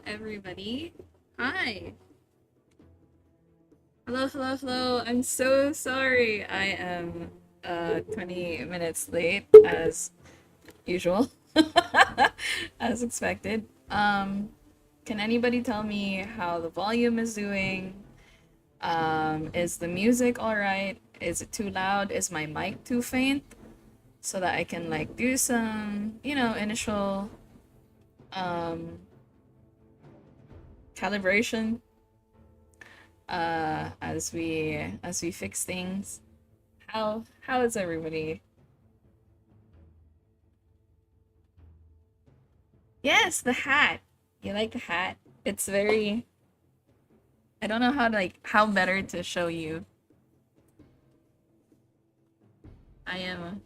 everybody. Hi. Hello, hello, hello. I'm so sorry. I am 20 minutes late as usual. As expected. Can anybody tell me how the volume is doing? Is the music all right? Is it too loud? Is my mic too faint? So that I can like do some, initial um calibration as we fix things. How is everybody? Yes, the hat. You like the hat? It's very, I don't know how better to show you. I am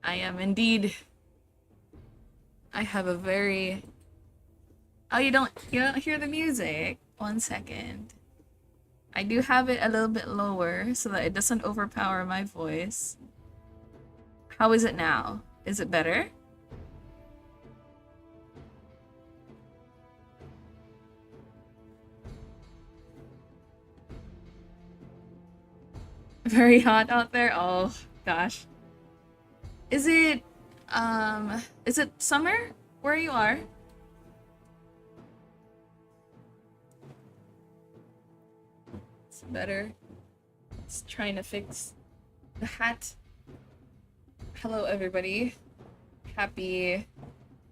I am indeed. I have a very. Oh, you don't hear the music. One second. I do have it a little bit lower so that it doesn't overpower my voice. How is it now? Is it better? Very hot out there. Oh gosh. Is it is it summer where you are? It's better. It's trying to fix the hat. Hello everybody. Happy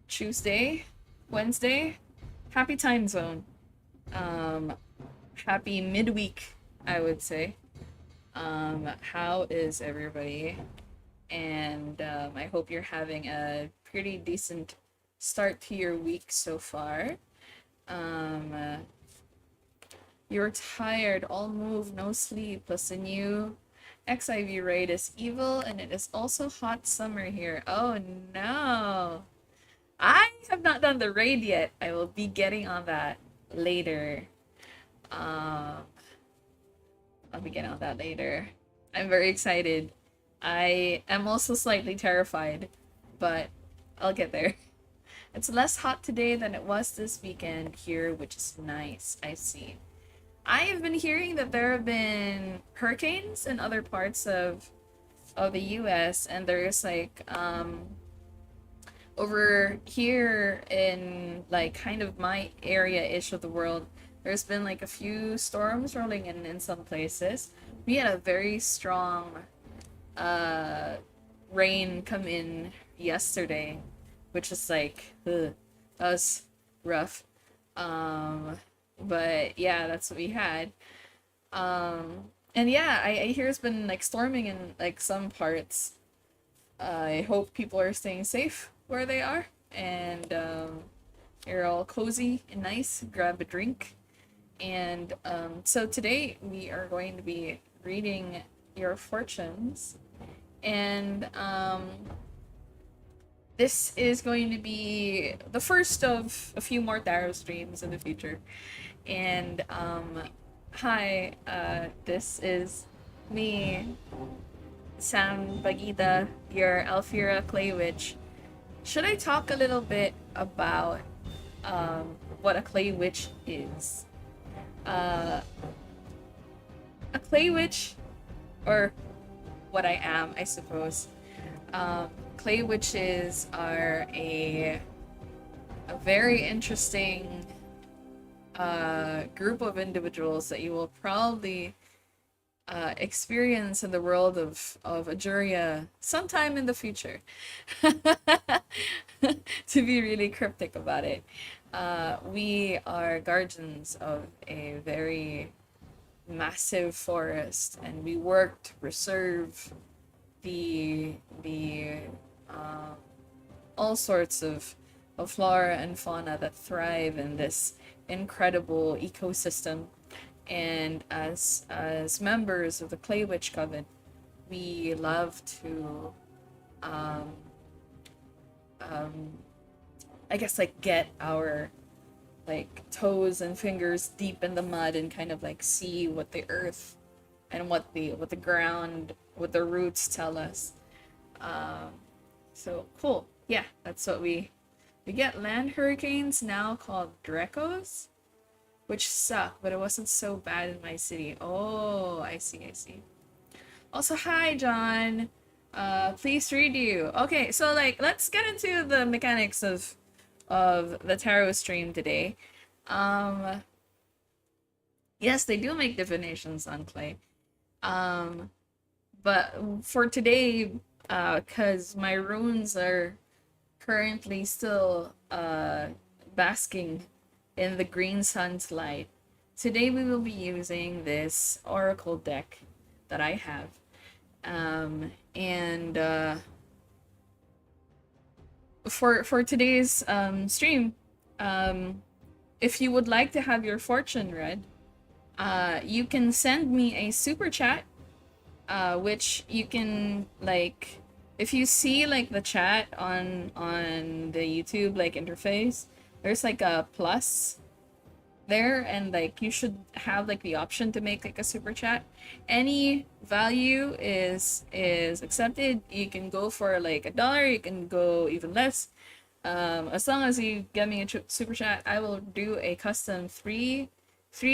Tuesday, Wednesday. Happy time zone. Um Happy midweek, I would say. How is everybody? And I hope you're having a pretty decent start to your week so far. Um, uh, you're tired, all move, no sleep, plus the new XIV raid is evil, and it is also hot summer here. Oh no! I have not done the raid yet. I will be getting on that later. Um, I'll be getting on that later. I'm very excited. I am also slightly terrified, but I'll get there. It's less hot today than it was this weekend here, which is nice. I see. I have been hearing that there have been hurricanes in other parts of the US, and there's like over here in like kind of my area-ish of the world, there's been like a few storms rolling in some places. We had a very strong uh rain come in yesterday, which is like ugh, that was rough. Um but yeah, that's what we had. And yeah, I hear it's been like storming in like some parts. I hope people are staying safe where they are, and you're all cozy and nice, grab a drink. And so today we are going to be reading your fortunes, and this is going to be the first of a few more tarot streams in the future. And hi, this is me, Sam Bagida, your Alfiran Clay Witch. Should I talk a little bit about what a clay witch is? Uh, a clay witch, or what I am, I suppose. Clay witches are a very interesting group of individuals that you will probably experience in the world of Ajuria sometime in the future. To be really cryptic about it, we are guardians of a very massive forest, and we work to preserve the uh, all sorts of flora and fauna that thrive in this incredible ecosystem. And as members of the Clay Witch Coven, we love to um, um, I guess like get our like toes and fingers deep in the mud and kind of like see what the earth and what the ground, what the roots tell us. Um, so cool. Yeah, that's what we We get land hurricanes now called Drecos, which suck, but it wasn't so bad in my city. Oh, I see, I see. Also, hi, John. Pleased to read you. Okay, so like, let's get into the mechanics of the tarot stream today. Yes, they do make divinations on clay. But for today, cause my runes are currently still basking in the green sun's light. Today we will be using this oracle deck that I have. For today's stream, if you would like to have your fortune read, you can send me a super chat, which you can, like, if you see like the chat on the YouTube like interface, there's like a plus there, and like you should have like the option to make like a super chat. Any value is accepted. You can go for like $1, you can go even less. As long as you get me a super chat, I will do a custom three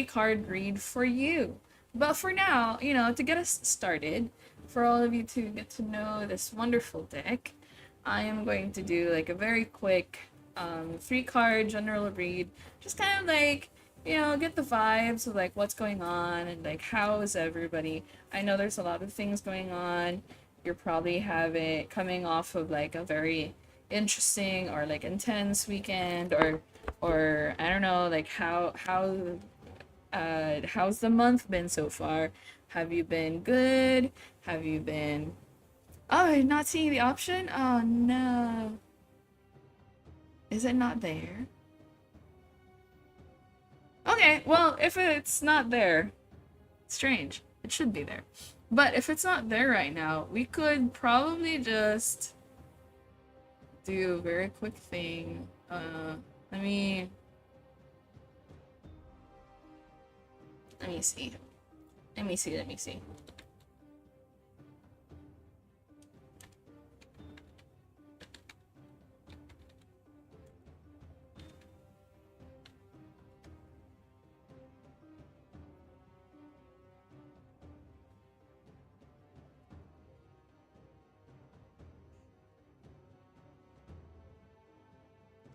card read for you. But for now, you know, to get us started, for all of you to get to know this wonderful deck, I am going to do like a very quick 3-card general read, just kind of like, you know, get the vibes of like what's going on and like how is everybody. I know there's a lot of things going on. You're probably coming off of like a very interesting or like intense weekend, or I don't know, like how's the month been so far? Have you been good? Have you been... Oh, you're not seeing the option? Oh no. Is it not there? Okay, well, if it's not there, strange. It should be there. But if it's not there right now, we could probably just do a very quick thing. Let me see. Let me see.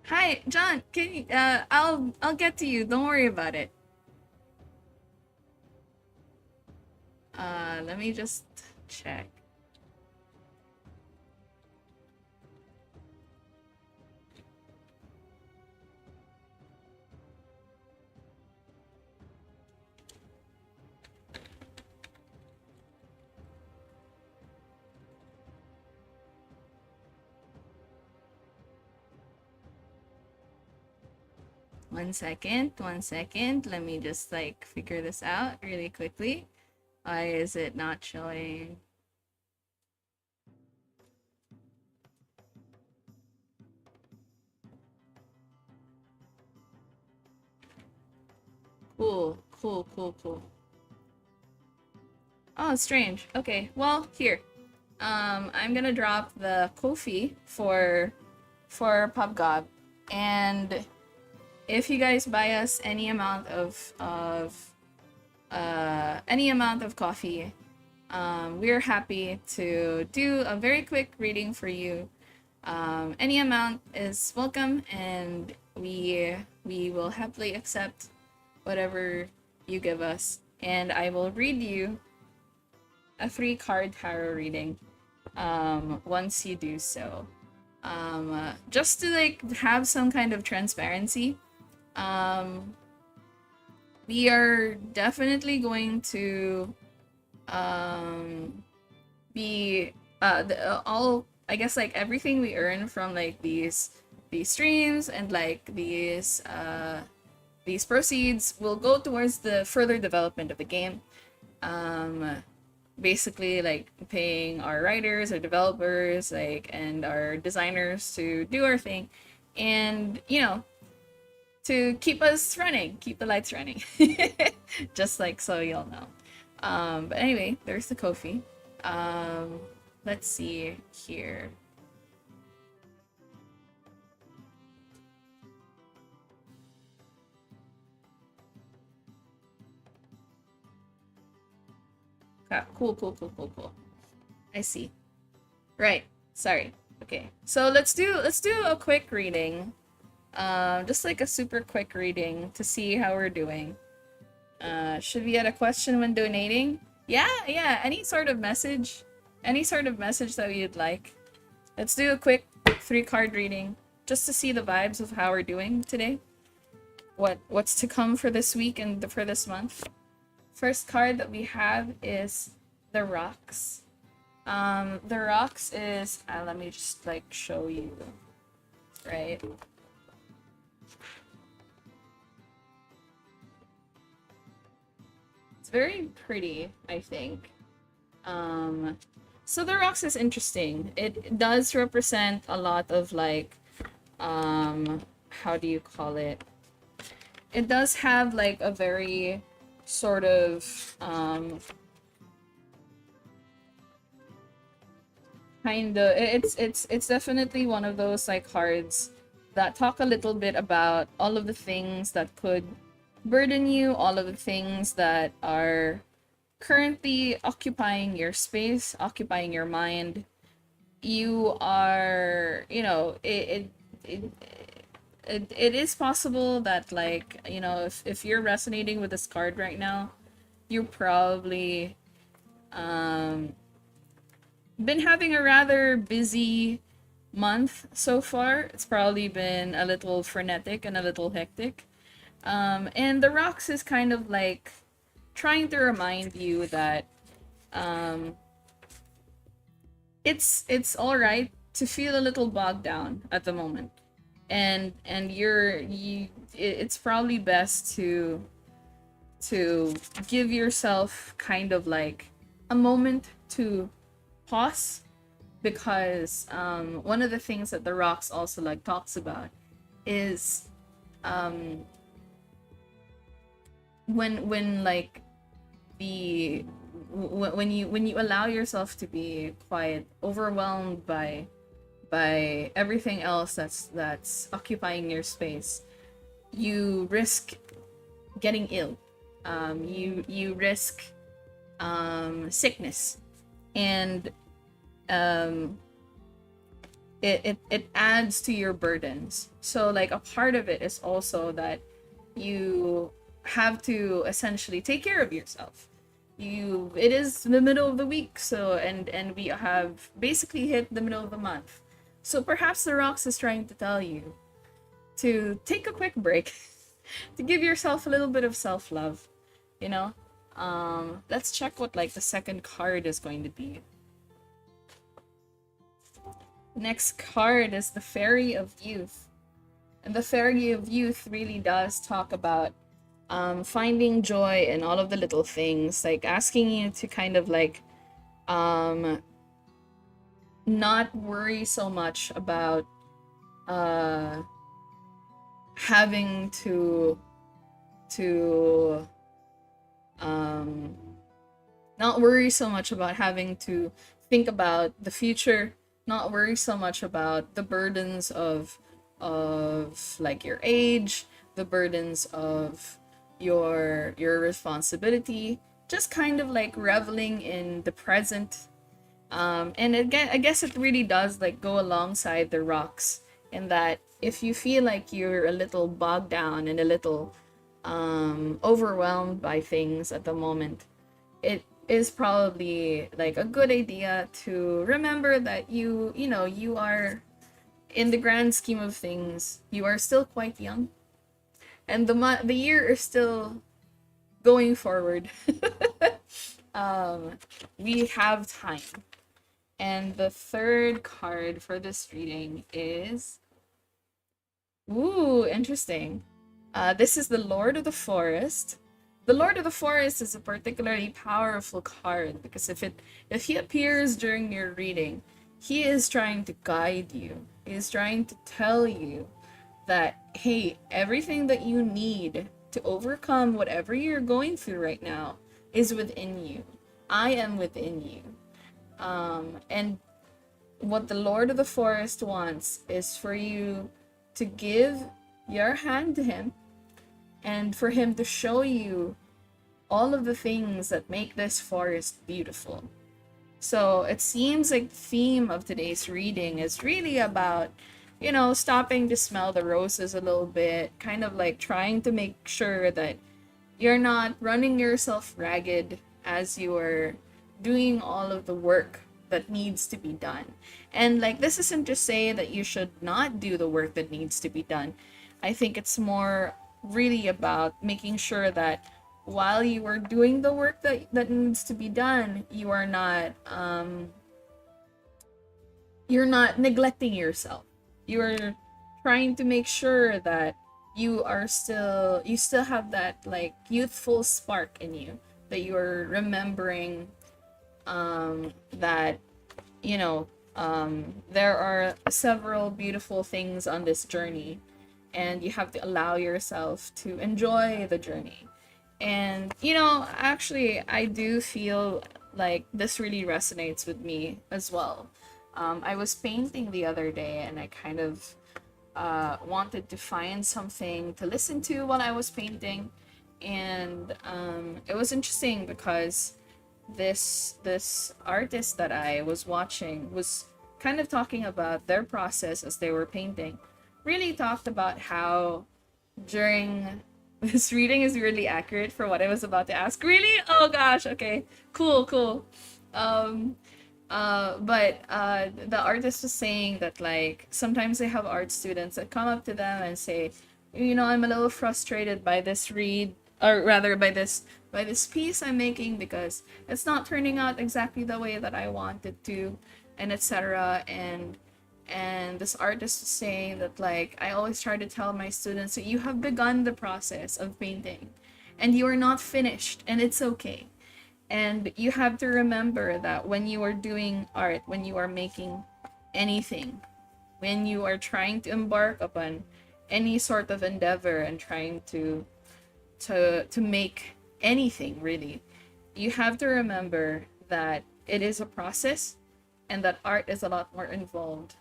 Hi, John. Can you, I'll get to you. Don't worry about it. Let me just check. One second. Let me just like figure this out really quickly. Why is it not showing? Cool. Oh, strange. Okay, well, here. I'm gonna drop the Ko-fi for PubGob, and if you guys buy us any amount of coffee, we're happy to do a very quick reading for you. Any amount is welcome, and we will happily accept whatever you give us, and I will read you a 3-card tarot reading once you do so. Just to like have some kind of transparency, we are definitely going to be all, I guess, like everything we earn from like these streams and like these proceeds will go towards the further development of the game. Basically like paying our writers, our developers, like, and our designers to do our thing, and you know, to keep us running, keep the lights running. Just like so you'll know. But anyway, there's the Ko-fi. Let's see here. Ah, cool, cool, cool, cool, cool. I see. Right. Sorry. Okay. So let's do a quick reading. Just like a super quick reading to see how we're doing. Should we add a question when donating? Yeah, yeah. Any sort of message, that you'd like. Let's do a quick 3-card reading just to see the vibes of how we're doing today. What's to come for this week and for this month. First card that we have is the Rocks. The Rocks is let me just like show you, right? It's very pretty, I think. So the Rocks is interesting. It does represent a lot of like, how do you call it? It does have like a very sort of, kinda, it's definitely one of those like cards that talk a little bit about all of the things that could burden you, all of the things that are currently occupying your space, occupying your mind. You are, it is possible that like, if you're resonating with this card right now, you're probably been having a rather busy month so far. It's probably been a little frenetic and a little hectic. And the Rocks is kind of like trying to remind you that it's all right to feel a little bogged down at the moment, and it's probably best to give yourself kind of like a moment to pause, because one of the things that the Rocks also like talks about is when like the when you allow yourself to be quite overwhelmed by everything else that's occupying your space, you risk getting ill. You risk sickness, and it adds to your burdens. So like a part of it is also that you have to essentially take care of yourself. It is the middle of the week, so and we have basically hit the middle of the month. So perhaps the Rocks is trying to tell you to take a quick break, to give yourself a little bit of self-love, you know? Let's check what like the second card is going to be. Next card is the Faerie of Youth. And the Faerie of Youth really does talk about finding joy in all of the little things, like asking you to kind of like not worry so much about having to not worry so much about having to think about the future, not worry so much about the burdens of like your age, the burdens of your responsibility, just kind of like reveling in the present. And again, I guess it really does like go alongside the Rocks, in that if you feel like you're a little bogged down and a little overwhelmed by things at the moment, it is probably like a good idea to remember that you are, in the grand scheme of things, you are still quite young, and the year is still going forward. We have time. And the third card for this reading is, ooh, interesting. This is the Lord of the Forest. The Lord of the Forest is a particularly powerful card because if he appears during your reading, he is trying to guide you. He is trying to tell you that, hey, everything that you need to overcome whatever you're going through right now is within you. I am within you. And what the Lord of the Forest wants is for you to give your hand to him, and for him to show you all of the things that make this forest beautiful. So it seems like the theme of today's reading is really about, stopping to smell the roses a little bit, kind of like trying to make sure that you're not running yourself ragged as you are doing all of the work that needs to be done. And like, this isn't to say that you should not do the work that needs to be done. I think it's more really about making sure that while you are doing the work that needs to be done, you're not neglecting yourself. You're trying to make sure that you still have that like youthful spark in you, that you're remembering that there are several beautiful things on this journey, and you have to allow yourself to enjoy the journey. And actually, I do feel like this really resonates with me as well. I was painting the other day, and I kind of wanted to find something to listen to while I was painting, and it was interesting because this artist that I was watching was kind of talking about their process as they were painting. Really talked about how during this reading is really accurate for what I was about to ask. Really? Oh gosh, okay. Cool. But the artist was saying that like sometimes they have art students that come up to them and say, I'm a little frustrated by this read, or rather by this piece I'm making, because it's not turning out exactly the way that I want it to, and etc. And this artist was saying that like, I always try to tell my students that you have begun the process of painting and you are not finished, and it's okay. And you have to remember that when you are doing art, when you are making anything, when you are trying to embark upon any sort of endeavor and trying to make anything really, you have to remember that it is a process, and that art is a lot more involved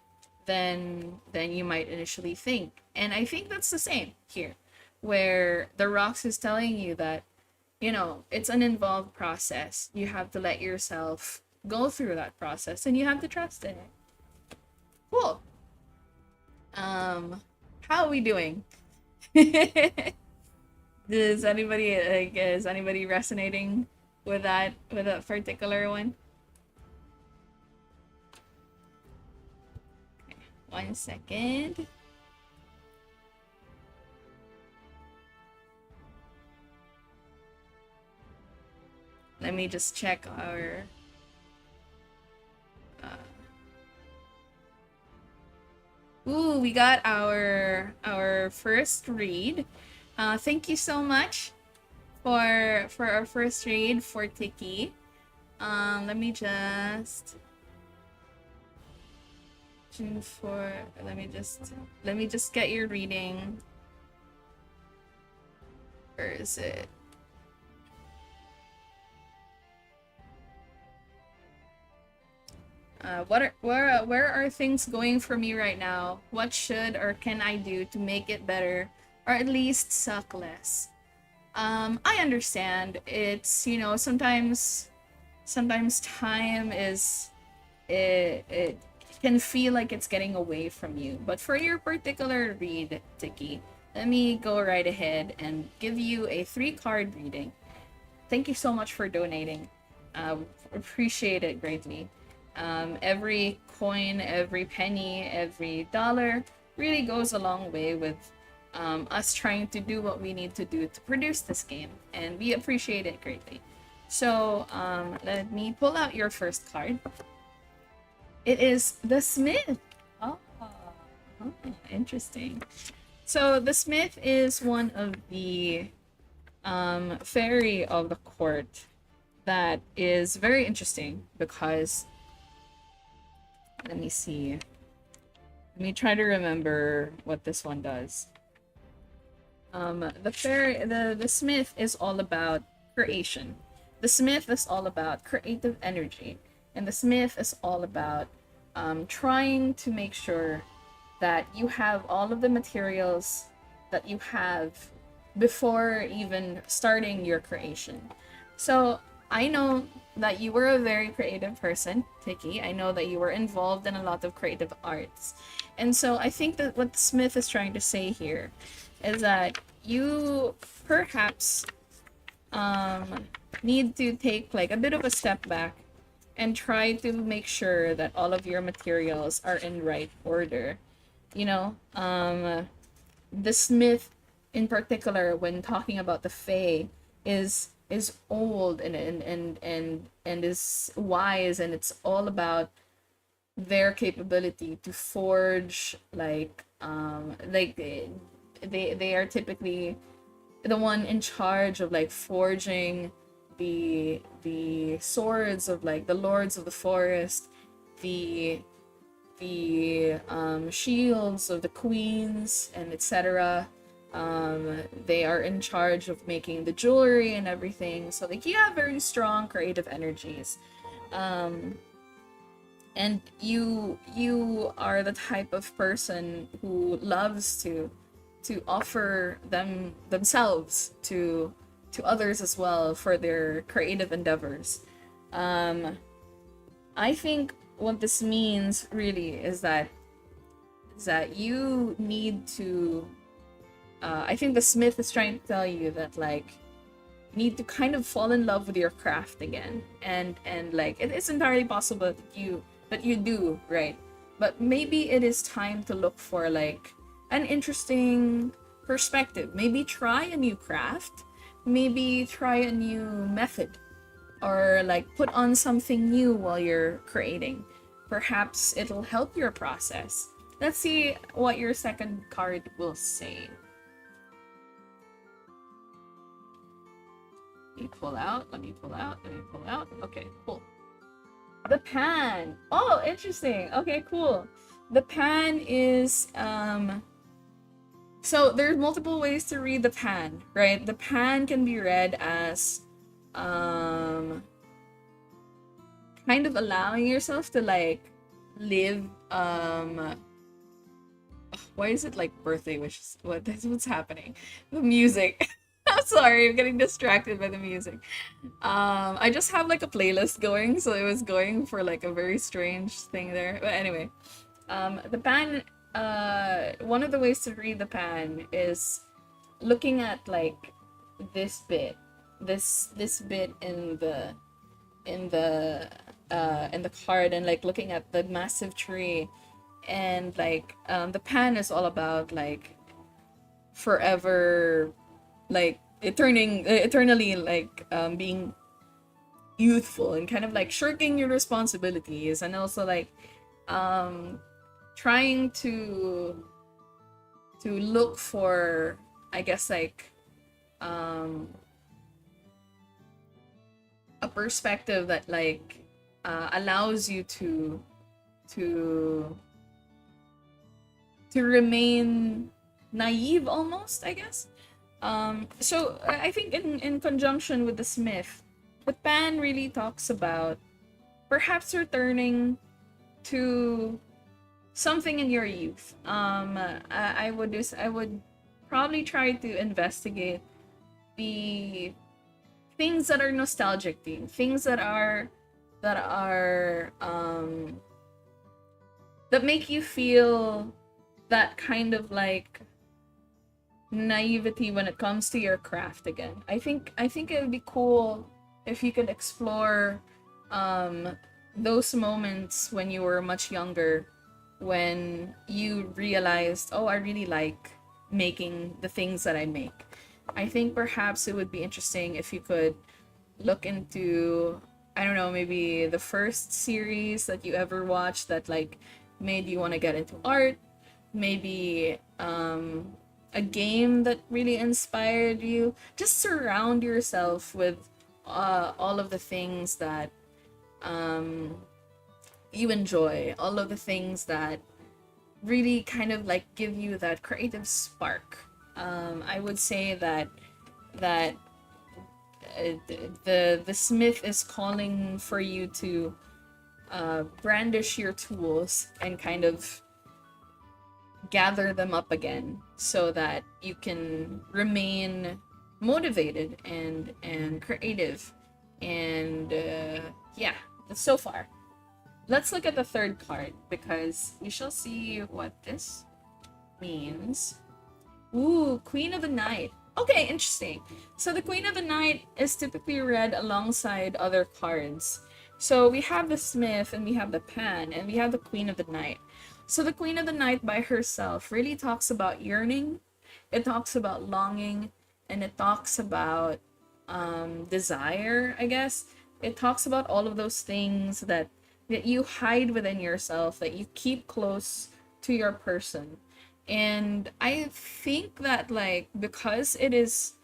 than you might initially think. And I think that's the same here, where the rocks is telling you that it's an involved process. You have to let yourself go through that process, and you have to trust in it. Cool. How are we doing? Is anybody resonating with that particular one? Okay, 1 second. Let me just check our we got our first read. Thank you so much for our first read for Tiki. Let me just let me just get your reading. Where is it? Where are things going for me right now? What should or can I do to make it better, or at least suck less? I understand. It's sometimes time is it can feel like it's getting away from you. But for your particular read, Tiki, let me go right ahead and give you a 3-card reading. Thank you so much for donating. Appreciate it greatly. Every coin, every penny, every dollar really goes a long way with us trying to do what we need to do to produce this game, and we appreciate it greatly. So let me pull out your first card. It is the Smith. Oh, interesting. So the Smith is one of the Faerie of the court that is very interesting because, let me see. Let me try to remember what this one does. The Smith is all about creation. The Smith is all about creative energy. And the Smith is all about trying to make sure that you have all of the materials that you have before even starting your creation. So I know that you were a very creative person, Tiki. I know that you were involved in a lot of creative arts. And so I think that what Smith is trying to say here is that you perhaps need to take like a bit of a step back and try to make sure that all of your materials are in right order. You know, the Smith in particular, when talking about the Fae, is old and is wise, and it's all about their capability to forge like they are typically the one in charge of like forging the swords of like the lords of the forest, the shields of the queens, and etc. They are in charge of making the jewelry and everything. So like you have very strong creative energies. And you are the type of person who loves to offer themselves to others as well for their creative endeavors. I think what this means really is that you need to I think the Smith is trying to tell you that like you need to kind of fall in love with your craft again, and like it is entirely possible that you do, right? But maybe it is time to look for like an interesting perspective. Maybe try a new craft, maybe try a new method, or like put on something new while you're creating. Perhaps it'll help your process. Let's see what your second card will say. Let me pull out. Okay, cool. The pan. Oh, interesting. Okay, cool. The pan is so there's multiple ways to read the pan, right? The pan can be read as kind of allowing yourself to like live why is it like birthday wishes? What's happening? The music. I'm sorry, I'm getting distracted by the music. I just have like a playlist going, so it was going for like a very strange thing there. But anyway, the pan. One of the ways to read the pan is looking at like this bit, this bit in the card, and like looking at the massive tree, and like the pan is all about like forever, like eternally like being youthful and kind of like shirking your responsibilities, and also like trying to look for, I guess, like a perspective that like allows you to remain naive almost, I guess. So I think in conjunction with the Smith, the pan really talks about perhaps returning to something in your youth. I would probably try to investigate the things that are nostalgic to you, things that make you feel that kind of like naivety when it comes to your craft again. I think it would be cool if you could explore those moments when you were much younger, when you realized, oh, I really like making the things that I make. I think perhaps it would be interesting if you could look into, I don't know, maybe the first series that you ever watched that like made you want to get into art, maybe a game that really inspired you. Just surround yourself with all of the things that you enjoy, all of the things that really kind of like give you that creative spark. I would say that the Smith is calling for you to brandish your tools and kind of gather them up again so that you can remain motivated and creative. And yeah, so far. Let's look at the third card because we shall see what this means. Ooh, Queen of the Night. Okay, interesting. So the Queen of the Night is typically read alongside other cards. So we have the Smith and we have the Pan and we have the Queen of the Night. So the Queen of the Night by herself really talks about yearning, it talks about longing, and it talks about desire, I guess. It talks about all of those things that you hide within yourself, that you keep close to your person. And I think that, like, because it is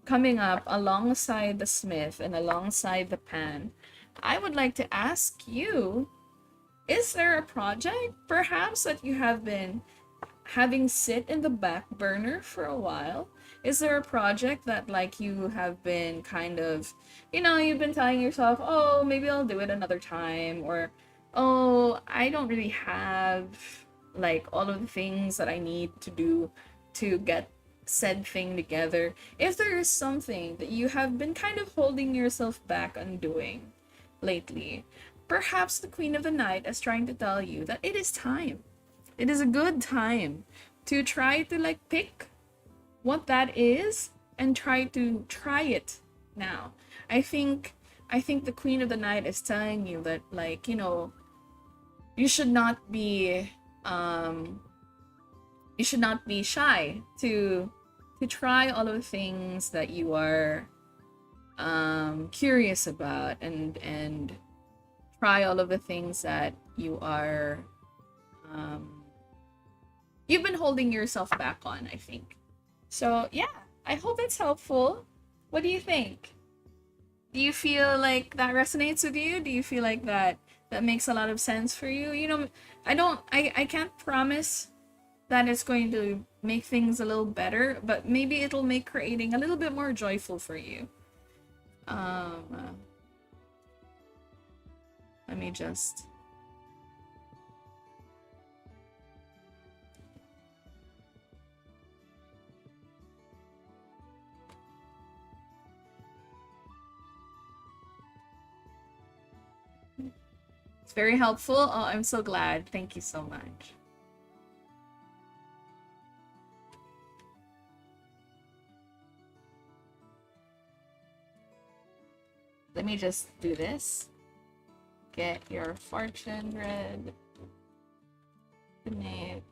coming up alongside the Smith and alongside the Pan, I would like to ask you, is there a project perhaps that you have been having sit in the back burner for a while? Is there a project that, like, you have been kind of, you've been telling yourself, oh, maybe I'll do it another time, or, oh, I don't really have, like, all of the things that I need to do to get said thing together? If there is something that you have been kind of holding yourself back on doing lately, perhaps the Queen of the Night is trying to tell you that it is time. It is a good time to try to, like, pick what that is and try it now. I think the Queen of the Night is telling you that, like, you should not be shy to try all of the things that you are curious about, and try all of the things that you are you've been holding yourself back on, I think. So yeah, I hope it's helpful. What do you think? Do you feel like that resonates with you? Do you feel like that makes a lot of sense for you? I can't promise that it's going to make things a little better, but maybe it'll make creating a little bit more joyful for you. Let me just... It's very helpful. Oh, I'm so glad. Thank you so much. Let me just do this. Get your fortune read. Donate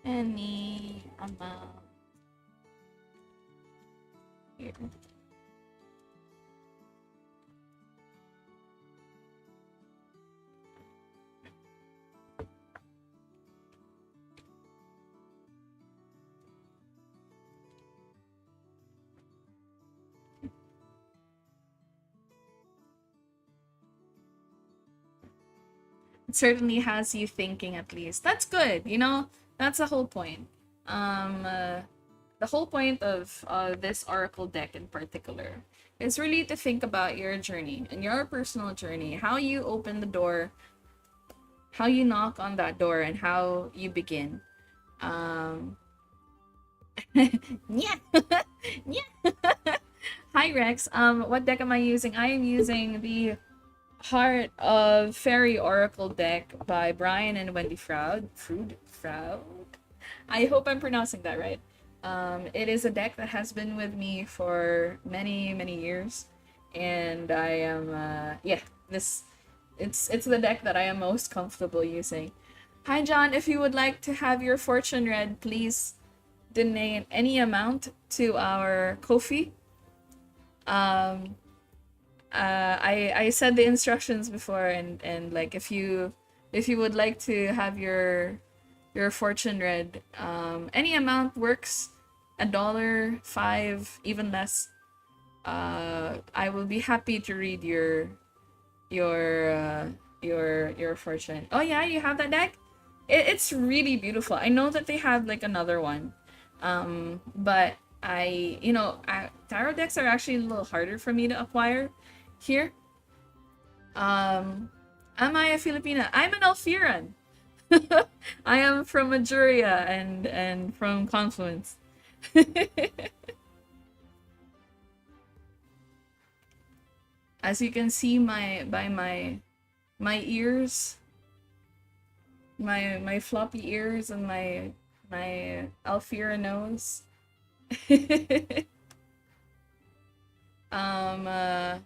any amount here. It certainly has you thinking, at least. That's good, that's the whole point. The whole point of this oracle deck in particular is really to think about your journey and your personal journey, how you open the door, how you knock on that door, and how you begin. Yeah. Yeah. Hi Rex. What deck am I using? I am using the Heart of Faerie Oracle deck by Brian and Wendy Froud. Froud. I hope I'm pronouncing that right. It is a deck that has been with me for many, many years, and I am it's the deck that I am most comfortable using. Hi John, if you would like to have your fortune read, please donate any amount to our Ko-fi. I said the instructions before, and like, if you would like to have your fortune read, any amount works. $1, $5, even less. I will be happy to read your fortune. Oh yeah, you have that deck? It's really beautiful. I know that they have like another one, but tarot decks are actually a little harder for me to acquire here. Am I a Filipina? I'm an Alfiran. I am from Majuria and from Confluence. As you can see by my ears, my floppy ears and my Alfiran nose. um uh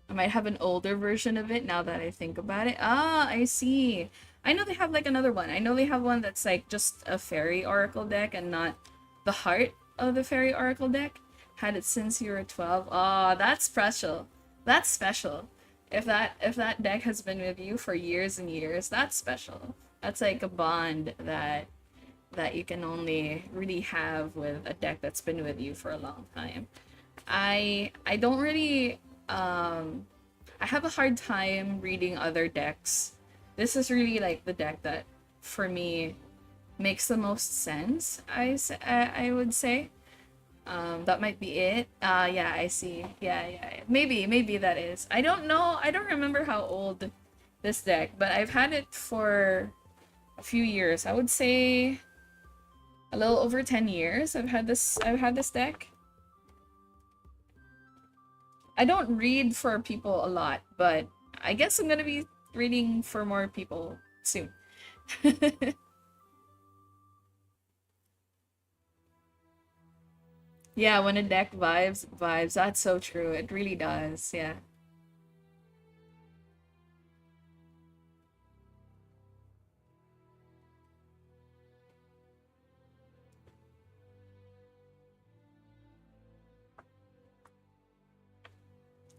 I might have an older version of it now that I think about it. Ah, I see. I know they have like another one. I know they have one that's like just a fairy oracle deck and not the heart of the fairy oracle deck. Had it since you were 12. Ah, that's special. That's special. If that deck has been with you for years and years, that's special. That's like a bond that you can only really have with a deck that's been with you for a long time. I don't really I have a hard time reading other decks. This is really like the deck that for me makes the most sense. I would say. That might be it. Yeah, I see. Yeah. Maybe that is. I don't know. I don't remember how old this deck, but I've had it for a few years. I would say a little over 10 years. I've had this deck. I don't read for people a lot, but I guess I'm gonna be reading for more people soon. Yeah, when a deck vibes, that's so true. It really does, yeah.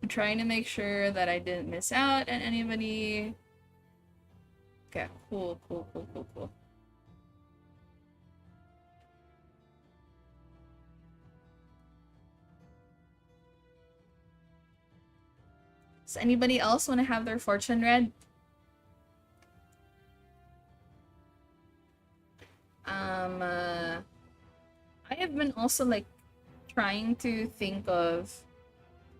I'm trying to make sure that I didn't miss out on anybody. Okay, cool. Does anybody else want to have their fortune read? Um, uh, I have been also like trying to think of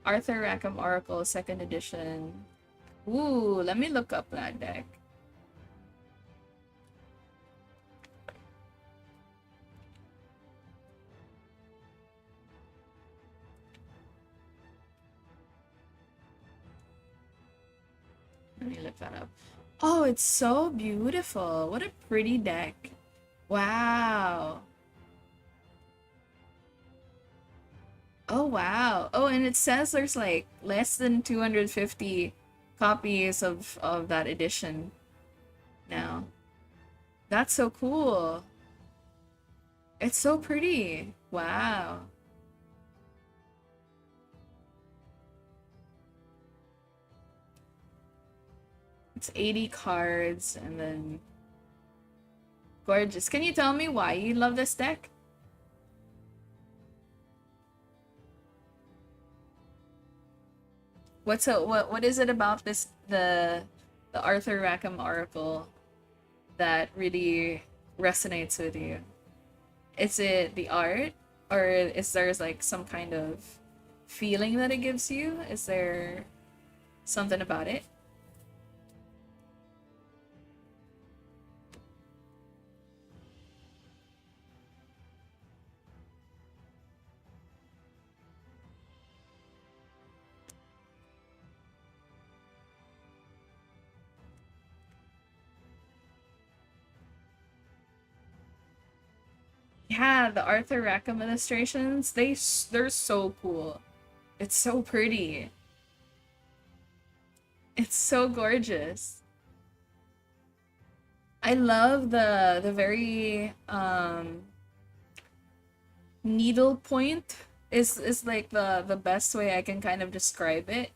Arthur Rackham Oracle second edition. Ooh, let me look up that deck. Let me look that up. Oh, it's so beautiful. What a pretty deck. Wow. Oh, wow. Oh, and it says there's like less than 250 copies of that edition now. That's so cool. It's so pretty. Wow. It's 80 cards and then gorgeous. Can you tell me why you love this deck? What is it about the Arthur Rackham Oracle that really resonates with you? Is it the art or is there like some kind of feeling that it gives you? Is there something about it? Yeah, the Arthur Rackham illustrations, they're so cool. It's so pretty. It's so gorgeous. I love the very needle point is like the best way I can kind of describe it.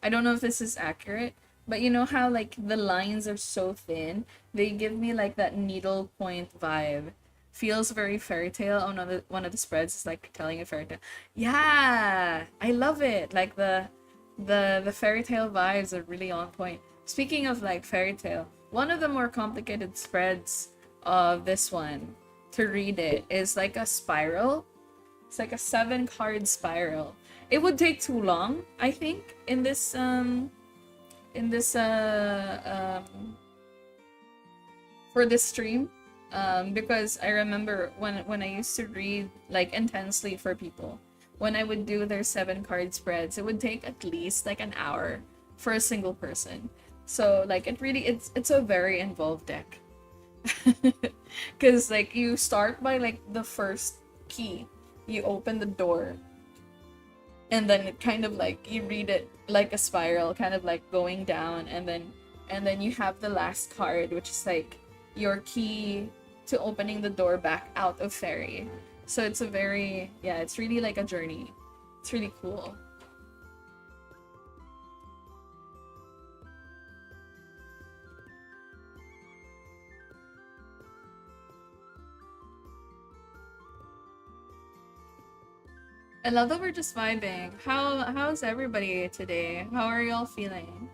I don't know if this is accurate, but you know how like the lines are so thin? They give me like that needle point vibe. Feels very fairy tale. Oh no, one of the spreads is like telling a fairy tale. Yeah, I love it. Like the fairy tale vibes are really on point. Speaking of like fairy tale, one of the more complicated spreads of this one to read it is like a spiral. It's like a 7 card spiral. it would take too long, I think, in this for this stream, because I remember when I used to read like intensely for people, when I would do their 7 card spreads, it would take at least like an hour for a single person. So like it's a very involved deck. Because like you start by like the first key, you open the door, and then it kind of like you read it like a spiral, kind of like going down, and then you have the last card, which is like your key to opening the door back out of Faerie. So it's a very, yeah, it's really like a journey. It's really cool. I love that we're just vibing. How's everybody today? How are y'all feeling?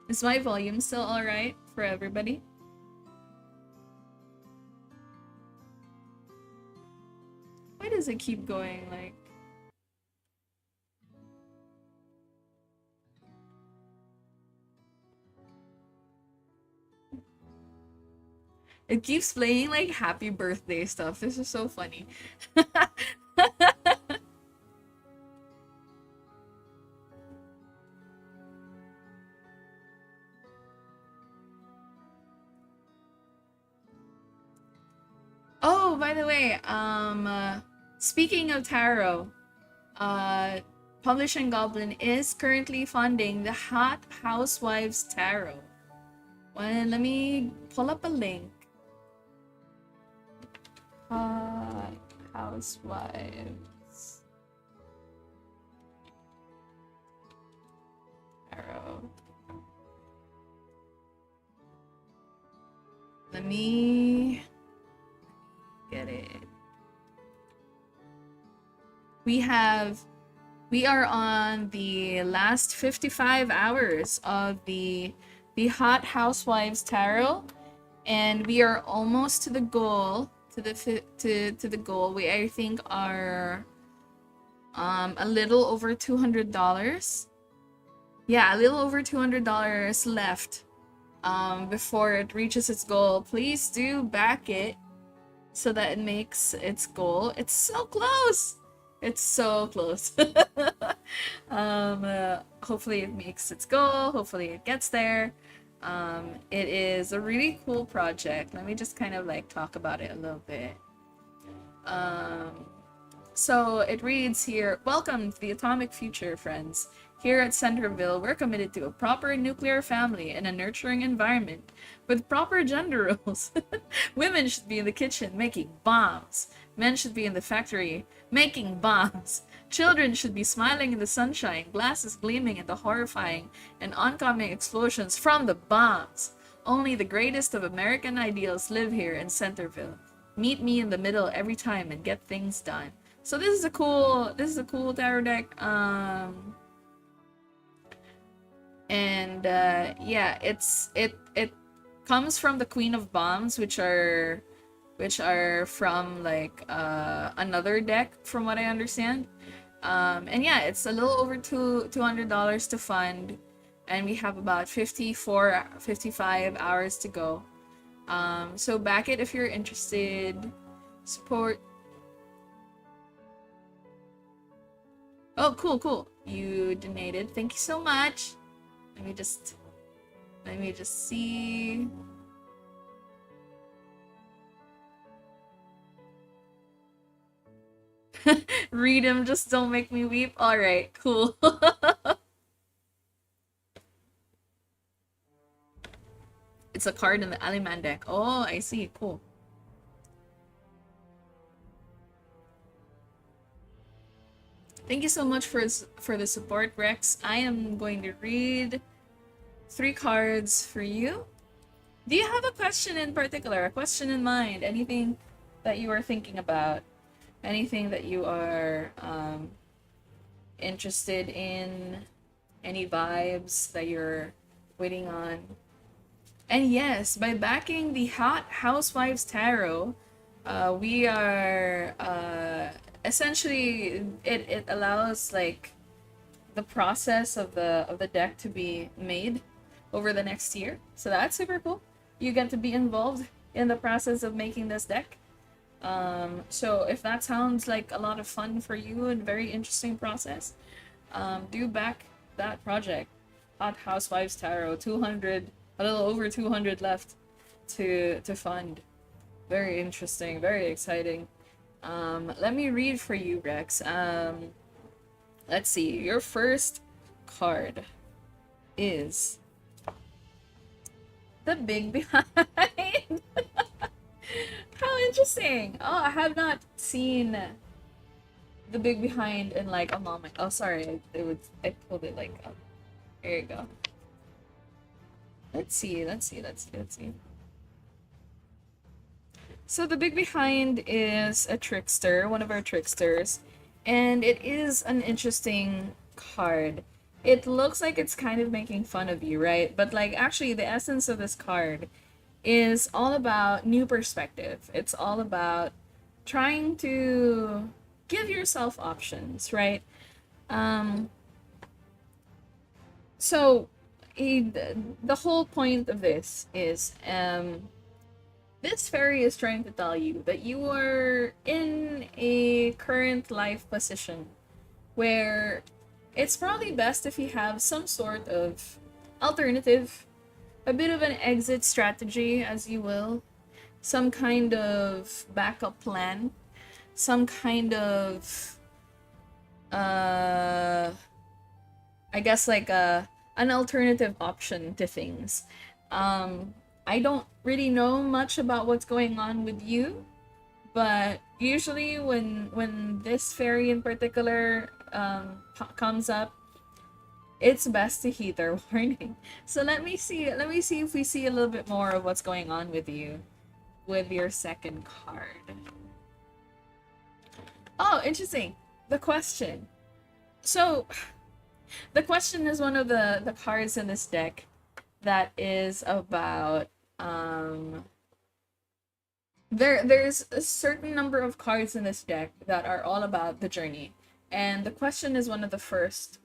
Is my volume still alright for everybody? Why does it keep going like... It keeps playing like happy birthday stuff. This is so funny. Oh, by the way, speaking of tarot, Publishing Goblin is currently funding the Hot Housewives Tarot. Well, let me pull up a link. Hot Housewives Tarot. Let me get it. We are on the last 55 hours of the Hot Housewives Tarot, and we are almost to the goal. To the goal. We, I think, are a little over $200. Yeah, a little over $200 left before it reaches its goal. Please do back it so that it makes its goal. It's so close. It's so close. Hopefully it makes its goal. Hopefully it gets there. It is a really cool project. Let me just kind of like talk about it a little bit. So it reads here, welcome to the atomic future, friends. Here at Centerville, we're committed to a proper nuclear family in a nurturing environment with proper gender roles. Women should be in the kitchen making bombs. Men should be in the factory making bombs. Children should be smiling in the sunshine, glasses gleaming at the horrifying and oncoming explosions from the bombs. Only the greatest of American ideals live here in Centerville. Meet me in the middle every time and get things done. So this is a cool tarot deck. Yeah, it comes from the Queen of Bombs, which are from like another deck, from what I understand. And yeah, it's a little over $200 to fund, and we have about 55 hours to go. So back it if you're interested. Support. Oh, cool. You donated. Thank you so much. Let me just see. Read them, just don't make me weep. Alright, cool. It's a card in the Aliman deck. Oh, I see. Cool. Thank you so much for the support, Rex. I am going to read 3 cards for you. Do you have a question in particular? A question in mind? Anything that you are thinking about? Anything that you are interested in? Any vibes that you're waiting on? And yes, by backing the Hot Housewives Tarot, we are essentially it allows like the process of the deck to be made over the next year. So that's super cool. You get to be involved in the process of making this deck. So if that sounds like a lot of fun for you and very interesting process, do back that project. Hot Housewives Tarot, 200, a little over 200 left to fund. Very interesting, very exciting. Let me read for you, Rex. Let's see. Your first card is the Big Behind. How interesting. Oh, I have not seen the Big Behind in like a moment. Oh, sorry. I pulled it like up. There you go. Let's see. So the Big Behind is a trickster, one of our tricksters, and it is an interesting card. It looks like it's kind of making fun of you, right? But like actually the essence of this card is all about new perspective. It's all about trying to give yourself options, right? Um so the whole point of this is this fairy is trying to tell you that you are in a current life position where it's probably best if you have some sort of alternative, a bit of an exit strategy, as you will, some kind of backup plan, some kind of, I guess like an alternative option to things. I don't really know much about what's going on with you, but usually when this fairy in particular comes up, it's best to heed their warning. So let me see if we see a little bit more of what's going on with you with your second card. Oh, interesting. The question. So the question is one of the cards in this deck that is about there's a certain number of cards in this deck that are all about the journey, and the question is one of the first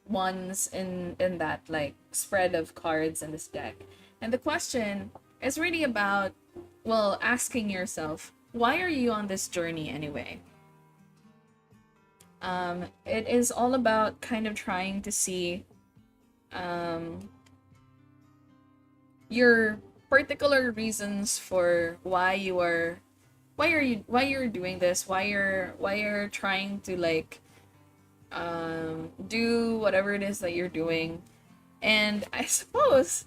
ones in that like spread of cards in this deck. And the question is really about, well, asking yourself, why are you on this journey anyway? It is all about kind of trying to see your particular reasons for why you're doing this, why you're trying to like do whatever it is that you're doing. And I suppose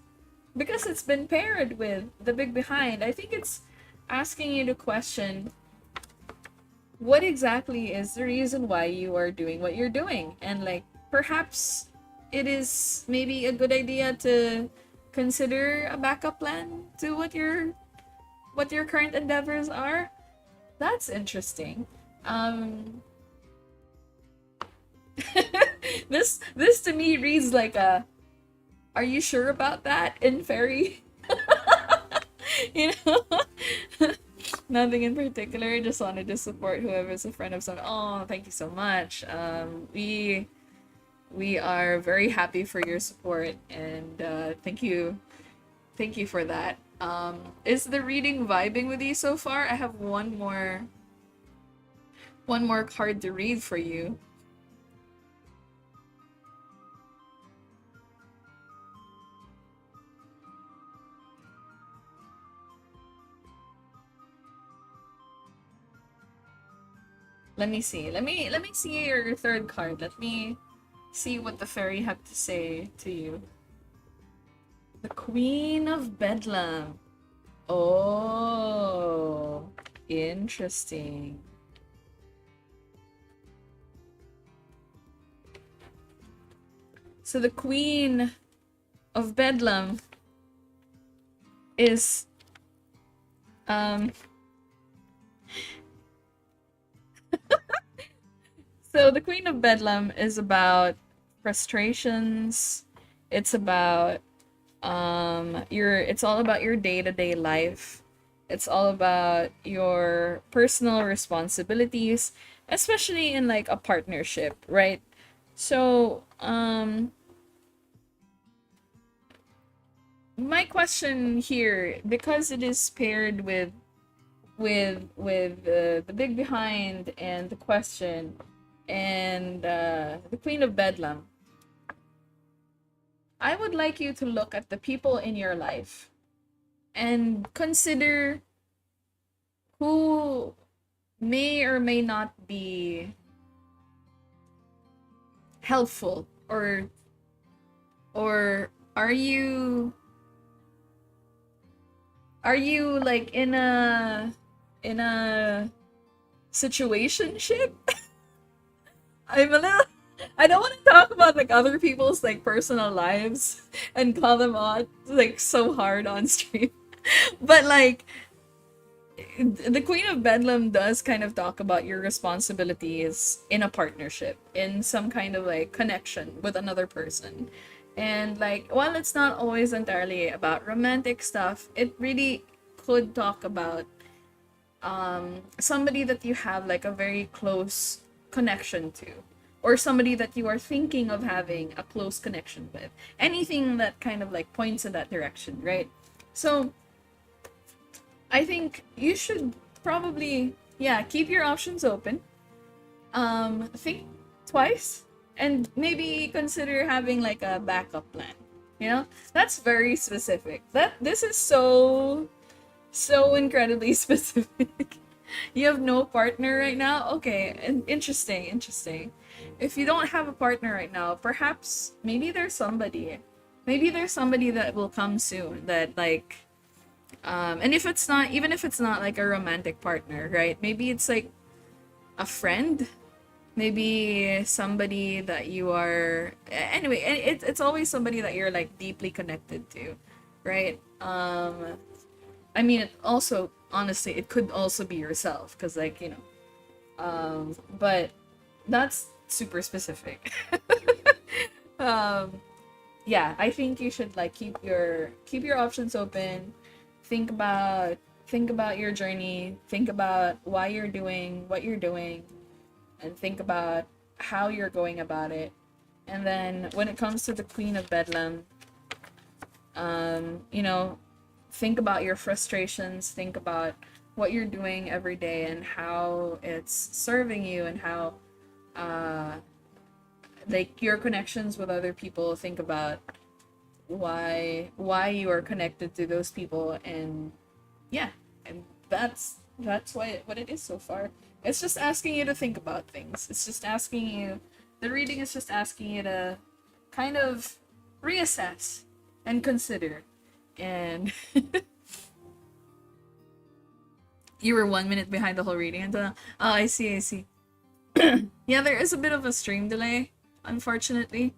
because it's been paired with the Big Behind, I think it's asking you to question what exactly is the reason why you are doing what you're doing, and like perhaps it is maybe a good idea to consider a backup plan to what your current endeavors are. That's interesting. This to me reads like a, are you sure about that in Faerie? You know? Nothing in particular, just wanted to support whoever's a friend of someone. Oh, thank you so much. We are very happy for your support, and thank you for that. Is the reading vibing with you so far? I have one more card to read for you. Let me see. Let me see your third card. Let me see what the fairy had to say to you. The Queen of Bedlam. Oh, interesting. So the Queen of Bedlam is so the Queen of Bedlam is about frustrations. It's about It's all about your day-to-day life. It's all about your personal responsibilities, especially in like a partnership, right? So, my question here, because it is paired with the big behind and the question and the Queen of Bedlam, I would like you to look at the people in your life and consider who may or may not be helpful, or are you like in a situationship? I'm a little. I don't want to talk about like other people's like personal lives and call them out like so hard on stream, but like the Queen of Bedlam does kind of talk about your responsibilities in a partnership, in some kind of like connection with another person. And like, while it's not always entirely about romantic stuff, it really could talk about somebody that you have like a very close connection to, or somebody that you are thinking of having a close connection with. Anything that kind of like points in that direction, right? So I think you should probably, yeah, keep your options open. Think twice and maybe consider having like a backup plan. You know, that's very specific. This is so incredibly specific. You have no partner right now? Okay, and interesting. If you don't have a partner right now, perhaps maybe there's somebody. Maybe there's somebody that will come soon that like and if it's not, even if it's not like a romantic partner, right? Maybe it's like a friend, maybe somebody that you are anyway, it's always somebody that you're like deeply connected to, right? I mean, it also, honestly, it could also be yourself, because like, you know, but that's super specific. um yeah, I think you should like keep your options open. Think about your journey, think about why you're doing what you're doing, and think about how you're going about it. And then when it comes to the Queen of Bedlam, you know, think about your frustrations, think about what you're doing every day and how it's serving you, and how like your connections with other people. Think about why you are connected to those people, and yeah, and that's what it is so far. It's just asking you to think about things. It's just asking you, the reading is just asking you to kind of reassess and consider. And you were 1 minute behind the whole reading until now. Oh, I see. Yeah, there is a bit of a stream delay, unfortunately.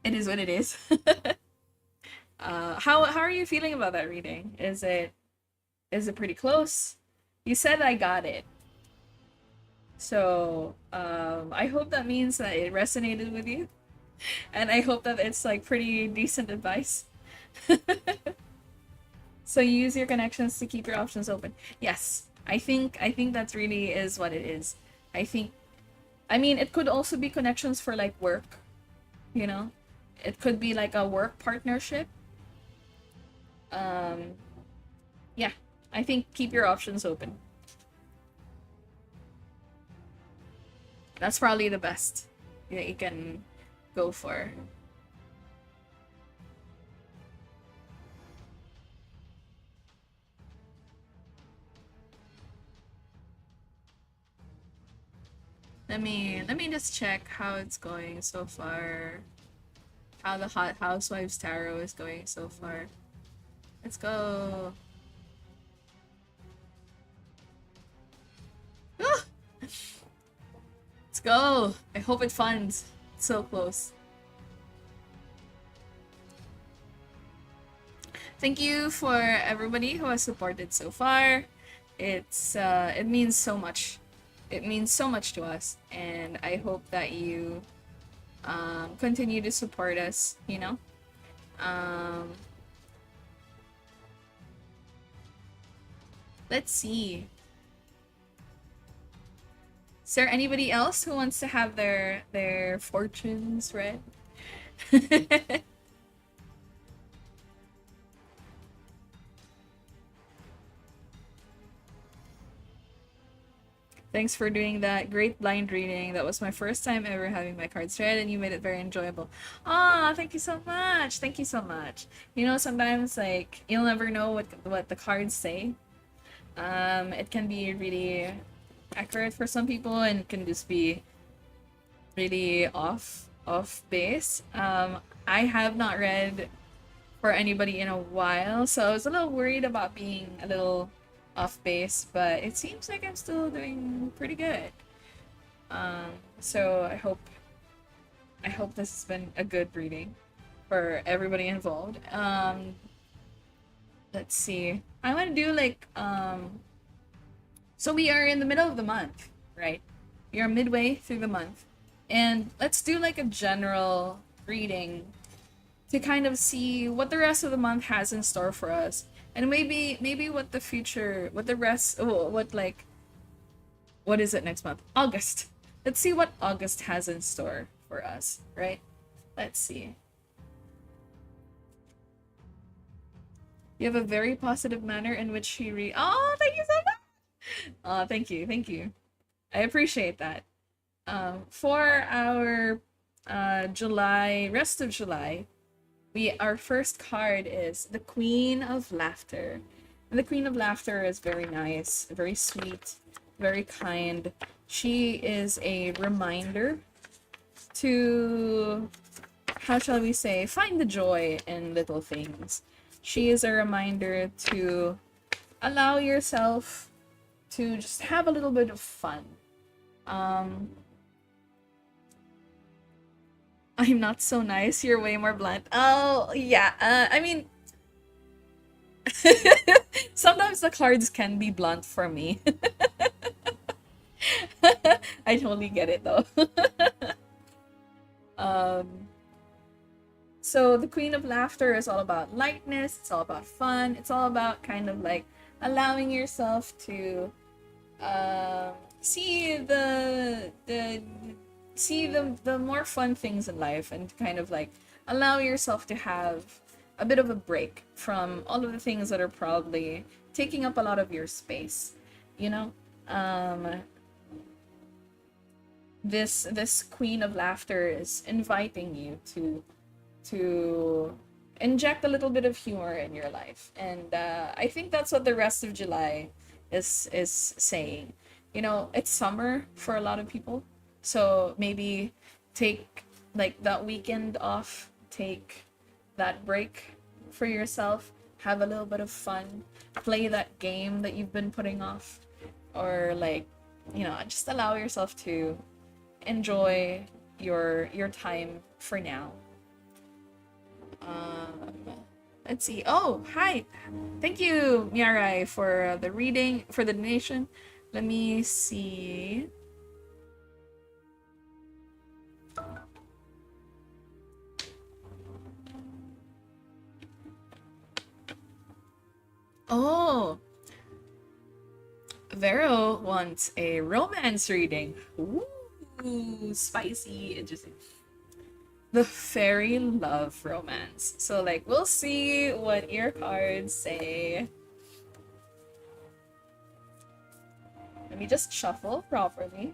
It is what it is. How are you feeling about that reading? Is it pretty close? You said I got it. So, I hope that means that it resonated with you. And I hope that it's like pretty decent advice. So you use your connections to keep your options open. Yes, I think that really is what it is. I mean, it could also be connections for like work, you know? It could be like a work partnership. Um, yeah, I think keep your options open. That's probably the best that you can go for. Let me just check how it's going so far. How the Hot Housewives Tarot is going so far. Let's go. Ah! Let's go. I hope it funds. It's so close. Thank you for everybody who has supported so far. It means so much. It means so much to us, and I hope that you continue to support us, you know. Let's see. Is there anybody else who wants to have their fortunes read? Thanks for doing that great blind reading. That was my first time ever having my cards read, and you made it very enjoyable. Ah, thank you so much. Thank you so much. You know, sometimes like you'll never know what the cards say. It can be really accurate for some people, and it can just be really off base. I have not read for anybody in a while, so I was a little worried about being a little off base, but it seems like I'm still doing pretty good. So I hope this has been a good reading for everybody involved. Let's see. I want to do like so we are in the middle of the month, right? We are midway through the month. And let's do like a general reading to kind of see what the rest of the month has in store for us. And maybe what the future, what the rest, what like, what is it next month? August. Let's see what August has in store for us, right? Let's see. You have a very positive manner in which you read. Oh, thank you so much. Thank you. I appreciate that. For our July, rest of July, our first card is the Queen of Laughter. And the Queen of Laughter is very nice, very sweet, very kind. She is a reminder to, how shall we say, find the joy in little things. She is a reminder to allow yourself to just have a little bit of fun. I'm not so nice. You're way more blunt. Oh, yeah. I mean, sometimes the cards can be blunt for me. I totally get it though. So the Queen of Laughter is all about lightness. It's all about fun. It's all about kind of like allowing yourself to see the more fun things in life, and kind of like allow yourself to have a bit of a break from all of the things that are probably taking up a lot of your space, you know. This Queen of Laughter is inviting you to inject a little bit of humor in your life, and I think that's what the rest of July is saying. You know, it's summer for a lot of people. So maybe take like that weekend off, take that break for yourself, have a little bit of fun, play that game that you've been putting off, or like, you know, just allow yourself to enjoy your time for now. Let's see. Oh, hi. Thank you, Miarai, for the reading, for the donation. Let me see. Oh, Vero wants a romance reading. Ooh, spicy, interesting. The Fairy love romance. So like, we'll see what your cards say. Let me just shuffle properly.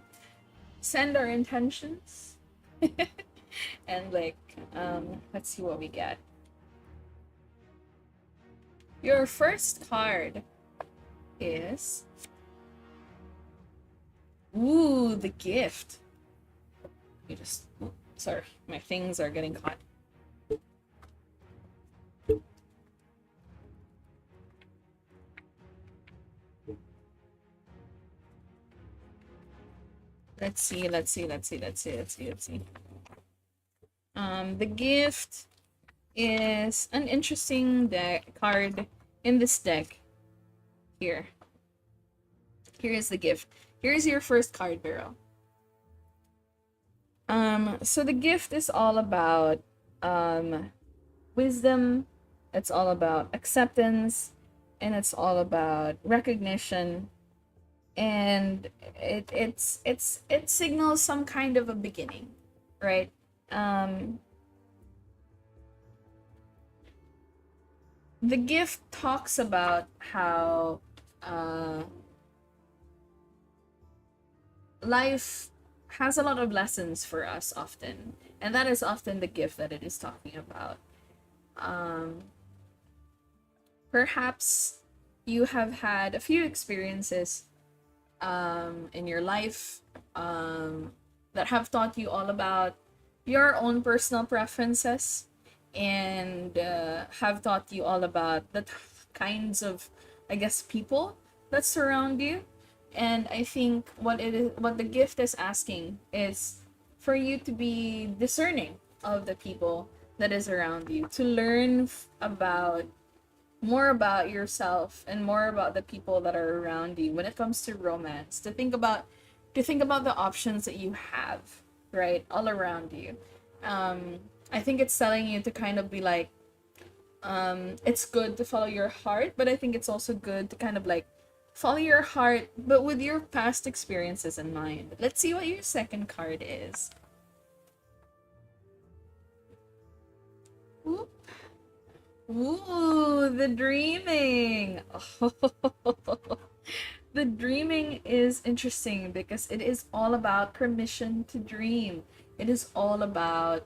Send our intentions. And like, let's see what we get. Your first card is... Ooh, the gift. You just... Sorry, my things are getting caught. Let's see. The gift is an interesting card in this deck. Here is the gift. Here's your first card, Vero. So the gift is all about wisdom, it's all about acceptance, and it's all about recognition, and it signals some kind of a beginning, right? Um, the gift talks about how uh, life has a lot of lessons for us often, and that is often the gift that it is talking about. Um, Perhaps you have had a few experiences in your life that have taught you all about your own personal preferences and have taught you all about the kinds of, I guess, people that surround you. And I think what the gift is asking is for you to be discerning of the people that is around you, to learn about more about yourself and more about the people that are around you when it comes to romance, to think about the options that you have, right, all around you. I think it's telling you to kind of be like, it's good to follow your heart, but I think it's also good to kind of like follow your heart but with your past experiences in mind. Let's see what your second card is. Ooh. Ooh, the dreaming. The dreaming is interesting because it is all about permission to dream. It is all about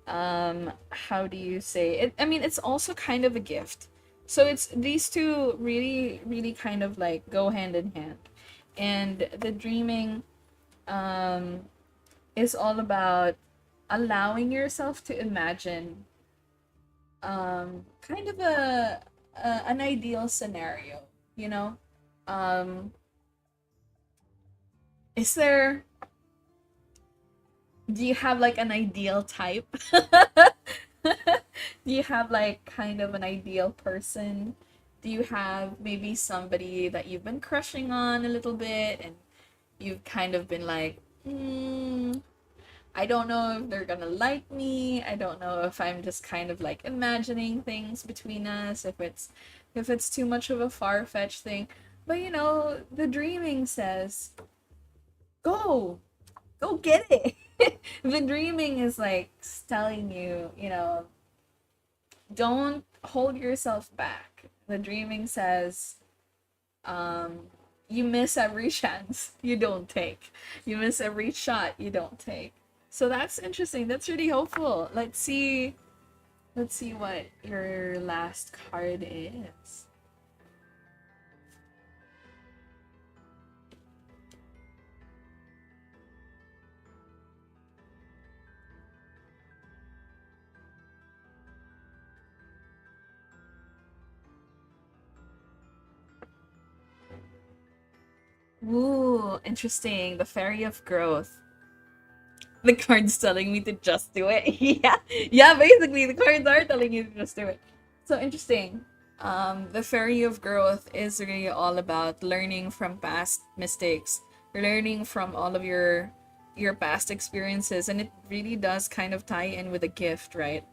how do you say it? I mean, it's also kind of a gift. So it's these two really really kind of like go hand in hand. And the dreaming um is all about allowing yourself to imagine kind of a an ideal scenario, you know. um is there Do you have like an ideal type? Do you have like kind of an ideal person? Do you have maybe somebody that you've been crushing on a little bit and you've kind of been like, I don't know if they're gonna like me. I don't know if I'm just kind of like imagining things between us, if it's too much of a far-fetched thing. But you know, the dreaming says, go, go get it. The dreaming is like telling you, you know, don't hold yourself back. The dreaming says, um, you miss every chance you don't take. You miss every shot you don't take. So that's interesting. That's really hopeful. Let's see what your last card is. Ooh, interesting. The Fairy of Growth. The card's telling me to just do it. Yeah. Yeah, basically the cards are telling you to just do it. So interesting. The Fairy of Growth is really all about learning from past mistakes, learning from all of your past experiences, and it really does kind of tie in with a gift, right?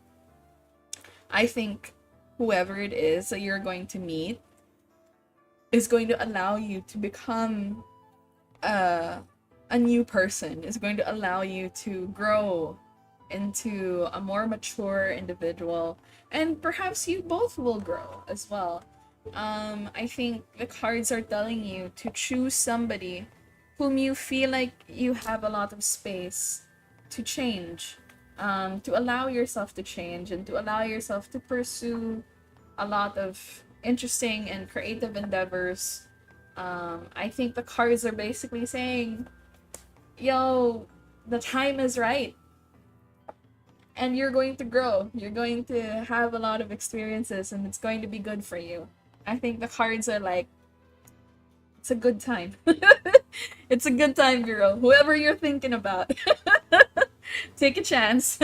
I think whoever it is that you're going to meet is going to allow you to become uh, a new person, is going to allow you to grow into a more mature individual, and perhaps you both will grow as well. I think the cards are telling you to choose somebody whom you feel like you have a lot of space to change, to allow yourself to change and to allow yourself to pursue a lot of interesting and creative endeavors. I think the cards are basically saying, yo, the time is right. And you're going to grow. You're going to have a lot of experiences and it's going to be good for you. I think the cards are like, it's a good time. It's a good time, girl. Whoever you're thinking about, take a chance.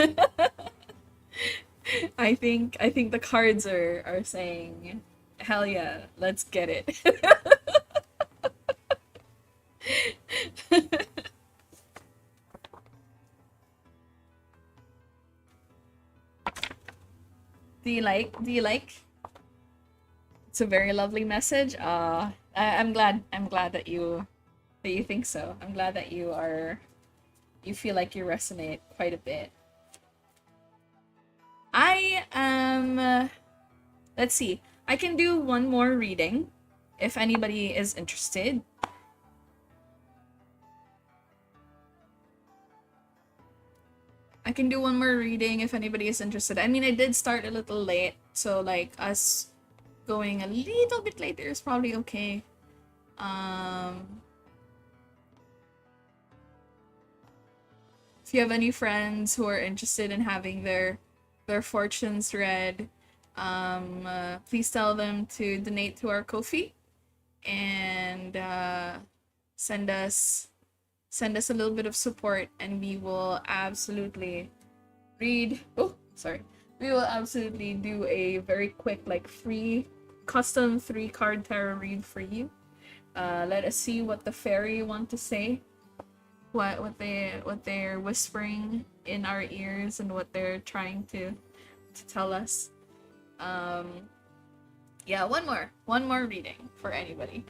I think the cards are saying, hell yeah, let's get it. Do you like? Do you like? It's a very lovely message. I'm glad. I'm glad that you think so. I'm glad that you feel like you resonate quite a bit. I am. Let's see. I can do one more reading, if anybody is interested. I can do one more reading if anybody is interested. I mean, I did start a little late, so like us going a little bit later is probably okay. If you have any friends who are interested in having their fortunes read, please tell them to donate to our Ko-fi and send us a little bit of support, and we will absolutely read. Oh, sorry. We will absolutely do a very quick, like, free custom 3-card tarot read for you. Let us see what the Faerie want to say, what they're whispering in our ears, and what they're trying to tell us. Yeah, one more reading for anybody.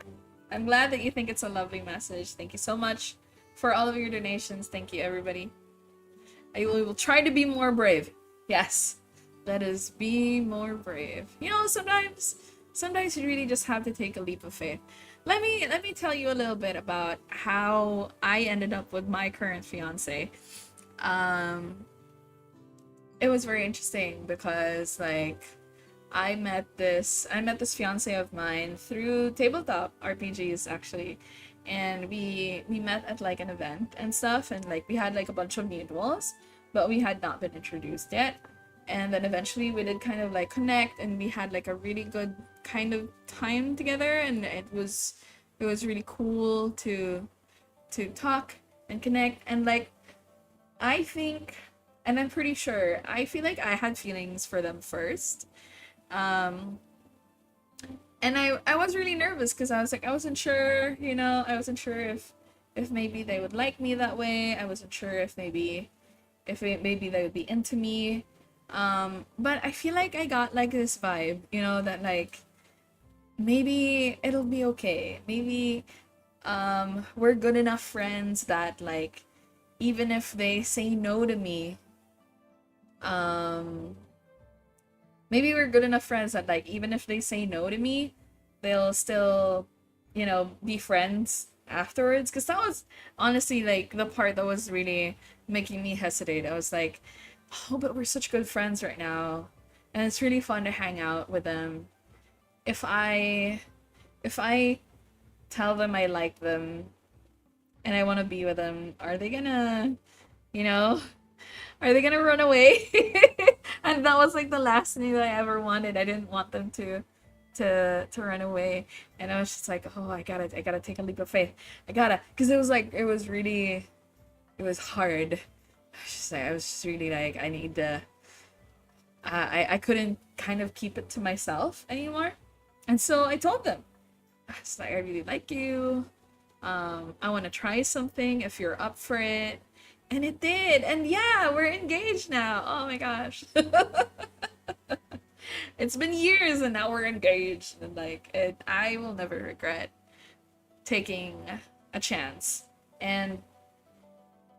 I'm glad that you think it's a lovely message. Thank you so much for all of your donations. Thank you, everybody. I will try to be more brave. Yes, let us be more brave. You know, sometimes you really just have to take a leap of faith. Let me tell you a little bit about how I ended up with my current fiance. It was very interesting because, like, I met this fiance of mine through tabletop RPGs, actually, and we met at like an event and stuff, and like we had like a bunch of mutuals, but we had not been introduced yet. And then eventually we did kind of like connect, and we had like a really good kind of time together, and it was really cool to talk and connect. And like, I think, and I'm pretty sure, I feel like I had feelings for them first. And I was really nervous because I was like, I wasn't sure, you know, I wasn't sure if maybe they would like me that way. I wasn't sure if maybe maybe they would be into me. But I feel like I got like this vibe, you know, that like maybe it'll be okay. Maybe we're good enough friends that like even if they say no to me, maybe we're good enough friends that like even if they say no to me, they'll still, you know, be friends afterwards. Because that was honestly like the part that was really making me hesitate. I was like, oh, but we're such good friends right now, and it's really fun to hang out with them. If I tell them I like them and I want to be with them, are they gonna, you know, are they gonna run away? And that was like the last thing that I ever wanted. I didn't want them to run away, and I was just like, oh, I gotta take a leap of faith. Because it was like it was hard. I was just really like, I need to. I couldn't kind of keep it to myself anymore, and so I told them, I was like, I really like you. I want to try something if you're up for it. And it did. And yeah, we're engaged now. Oh my gosh. It's been years and now we're engaged. And like I will never regret taking a chance. And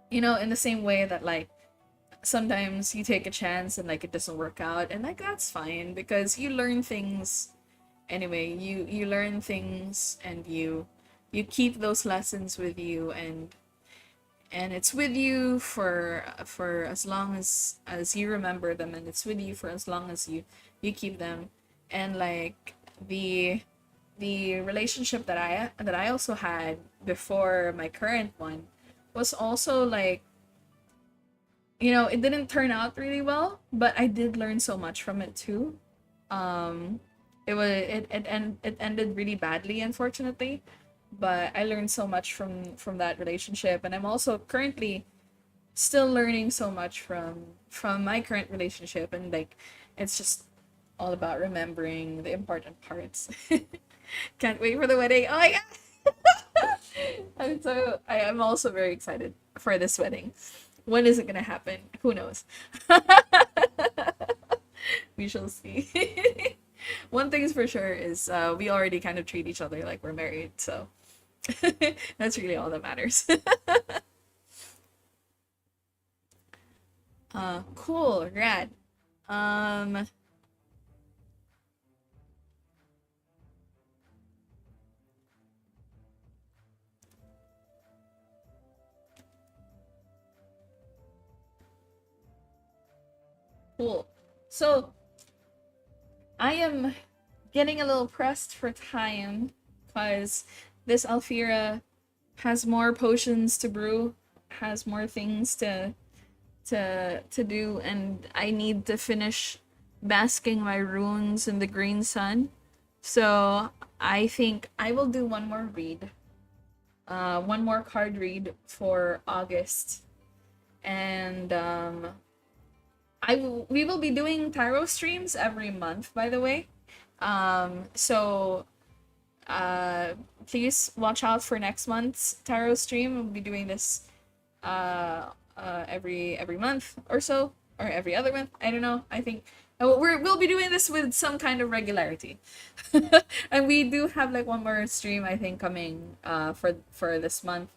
you know, in the same way that like sometimes you take a chance and like it doesn't work out, and like that's fine because you learn things anyway. You learn things, and you keep those lessons with you, and it's with you for as long as you remember them, and it's with you for as long as you keep them. And like the relationship that I also had before my current one was also like, you know, it didn't turn out really well, but I did learn so much from it too. It ended really badly, unfortunately, but I learned so much from that relationship, and I'm also currently still learning so much from my current relationship. And like it's just all about remembering the important parts. Can't wait for the wedding. Oh my god. I'm also very excited for this wedding. When is it gonna happen? Who knows? We shall see. One thing's for sure is we already kind of treat each other like we're married, so that's really all that matters. Cool, rad. Um, cool. So I am getting a little pressed for time because this Alfira has more potions to brew, has more things to do, and I need to finish basking my runes in the green sun. So I think I will do one more read, one more card read for August, and we will be doing tarot streams every month, by the way. So please watch out for next month's tarot stream. We'll be doing this every month or so, or every other month. I don't know. I think we'll be doing this with some kind of regularity. And we do have like one more stream I think coming for this month.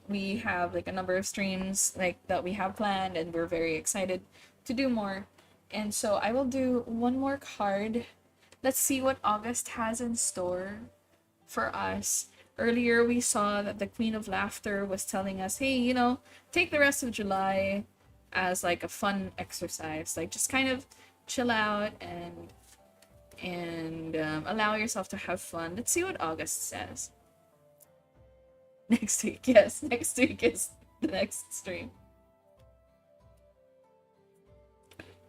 We have like a number of streams like that we have planned, and we're very excited to do more. And so I will do one more card. Let's see what August has in store for us. Earlier we saw that the Queen of Laughter was telling us, hey, take the rest of July as like a fun exercise, like just kind of chill out and allow yourself to have fun. Let's see what August says. Next week, yes, next week is the next stream.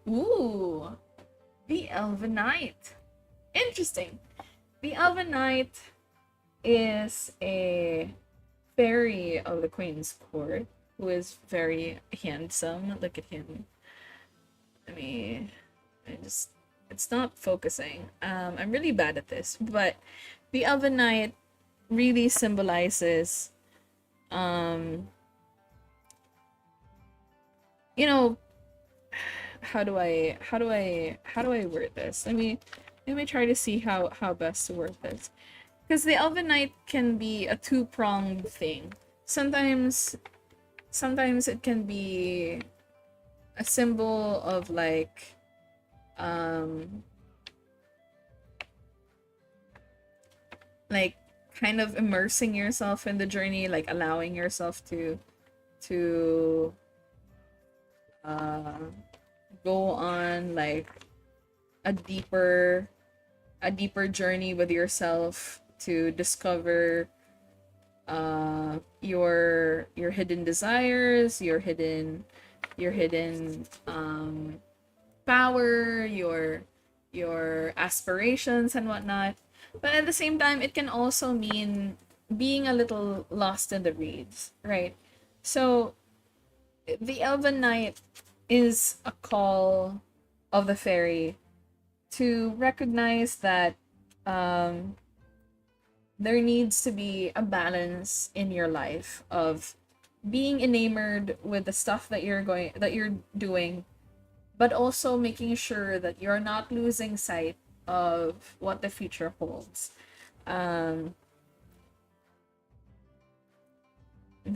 Ooh, the Elven Knight. Interesting. The Elven Knight is a fairy of the Queen's Court who is very handsome. Look at him. It's not focusing. I'm really bad at this, but the Elven Knight really symbolizes, how do I word this? Let me try to see how best to word this. Because the Elven Knight can be a two-pronged thing. Sometimes it can be a symbol of like kind of immersing yourself in the journey, like allowing yourself to go on like a deeper journey with yourself to discover your hidden desires, your hidden power, your aspirations and whatnot. But at the same time, it can also mean being a little lost in the reeds, right? So the Elven Knight is a call of the fairy to recognize that there needs to be a balance in your life of being enamored with the stuff that you're doing, but also making sure that you're not losing sight of what the future holds. The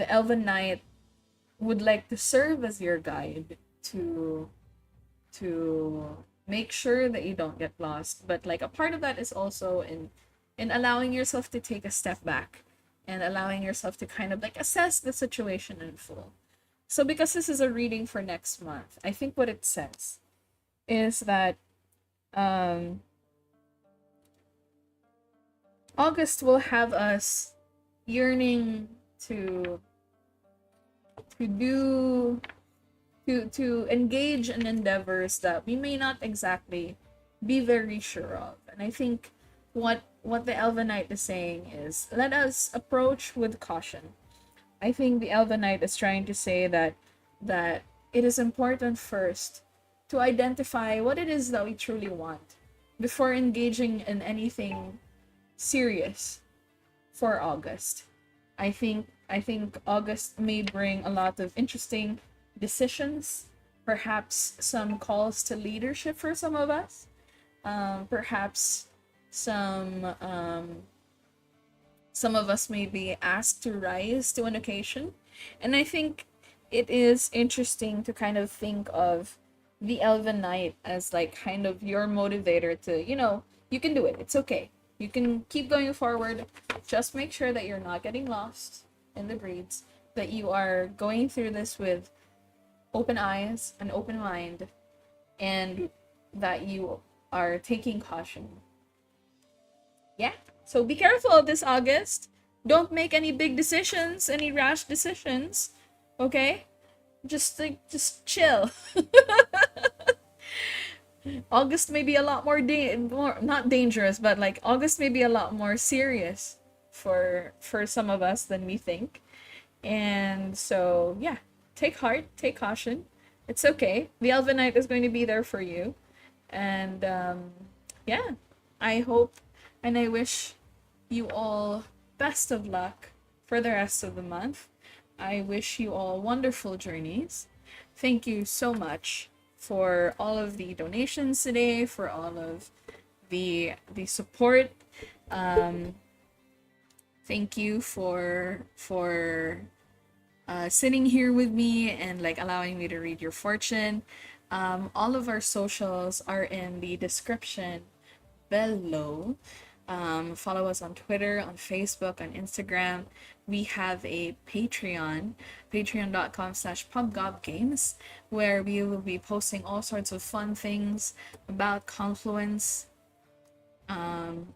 Elven Knight would like to serve as your guide to make sure that you don't get lost, but like a part of that is also in allowing yourself to take a step back and allowing yourself to kind of like assess the situation in full. So because this is a reading for next month, I think what it says is that August will have us yearning to engage in endeavors that we may not exactly be very sure of. And I think what the Elven Knight is saying is, let us approach with caution. I think the Elven Knight is trying to say that it is important first to identify what it is that we truly want before engaging in anything serious for August. I think August may bring a lot of interesting decisions perhaps some calls to leadership for some of us, perhaps some of us may be asked to rise to an occasion. And I think it is interesting to kind of think of the Elven Knight as like kind of your motivator to, you can do it. It's okay. You can keep going forward. Just make sure that you're not getting lost in the breeds, that you are going through this with open eyes, an open mind, and that you are taking caution. Yeah. So be careful this August. Don't make any big decisions, any rash decisions. Okay? Just chill. August may be a lot more not dangerous, but like August may be a lot more serious for some of us than we think. And so, yeah, take heart, take caution. It's okay. The Elven Knight is going to be there for you. And yeah, I hope and I wish you all best of luck for the rest of the month. I wish you all wonderful journeys. Thank you so much for all of the donations today, for all of the support. Thank you for sitting here with me and like allowing me to read your fortune. All of our socials are in the description below. Follow us on Twitter, on Facebook, on Instagram. We have a Patreon, patreon.com/pubgobgames, where we will be posting all sorts of fun things about Confluence.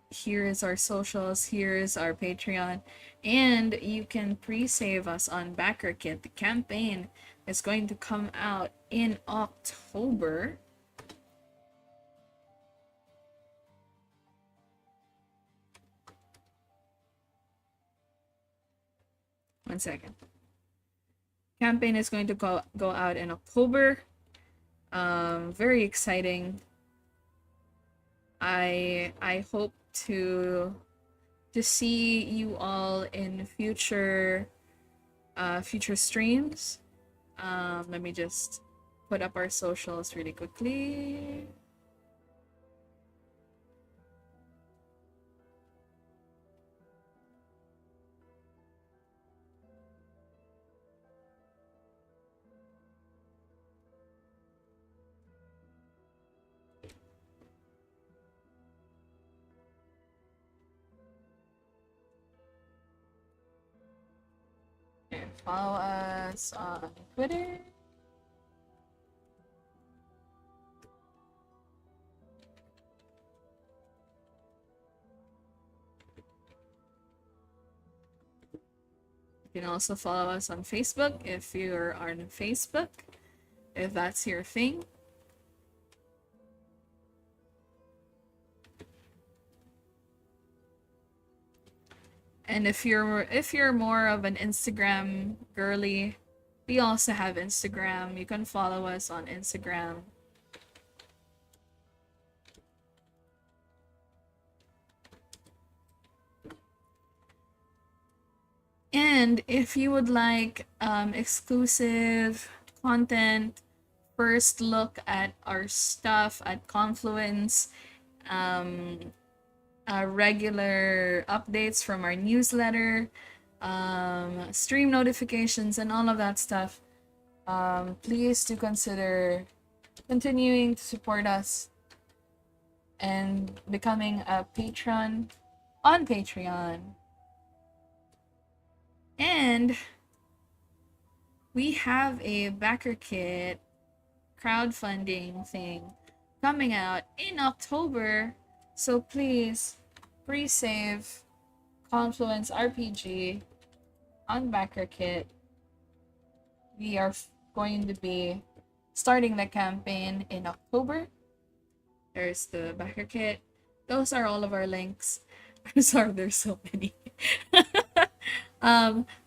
Here is our socials, here is our Patreon, and you can pre-save us on Backerkit. The campaign is going to come out in October. One second. Campaign is going to go out in October. Very exciting. I hope to see you all in future streams. Let me just put up our socials really quickly. Follow us on Twitter. You can also follow us on Facebook if you're on Facebook, if that's your thing. And if you're more of an Instagram girly, we also have Instagram. You can follow us on Instagram. And if you would like exclusive content, first look at our stuff at Confluence, regular updates from our newsletter, stream notifications, and all of that stuff, please do consider continuing to support us and becoming a patron on Patreon. And we have a Backerkit crowdfunding thing coming out in October. So please pre-save Confluence RPG on Backerkit. We are going to be starting the campaign in October. There's the Backerkit. Those are all of our links. I'm sorry, there's so many.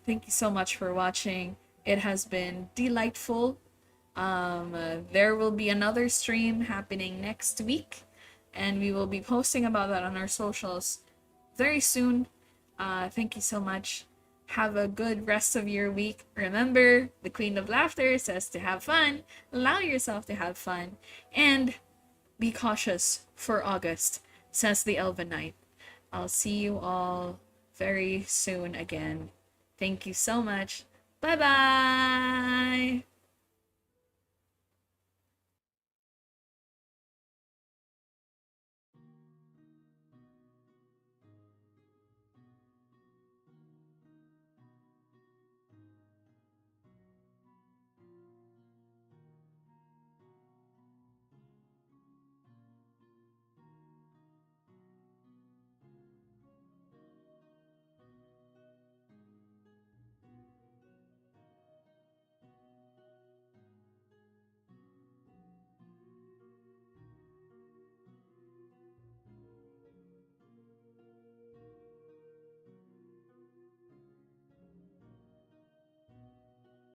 Thank you so much for watching. It has been delightful. There will be another stream happening next week, and we will be posting about that on our socials very soon. Thank you so much. Have a good rest of your week. Remember, the Queen of Laughter says to have fun, allow yourself to have fun, and be cautious for August, says the Elven Knight. I'll see you all very soon again. Thank you so much. Bye bye!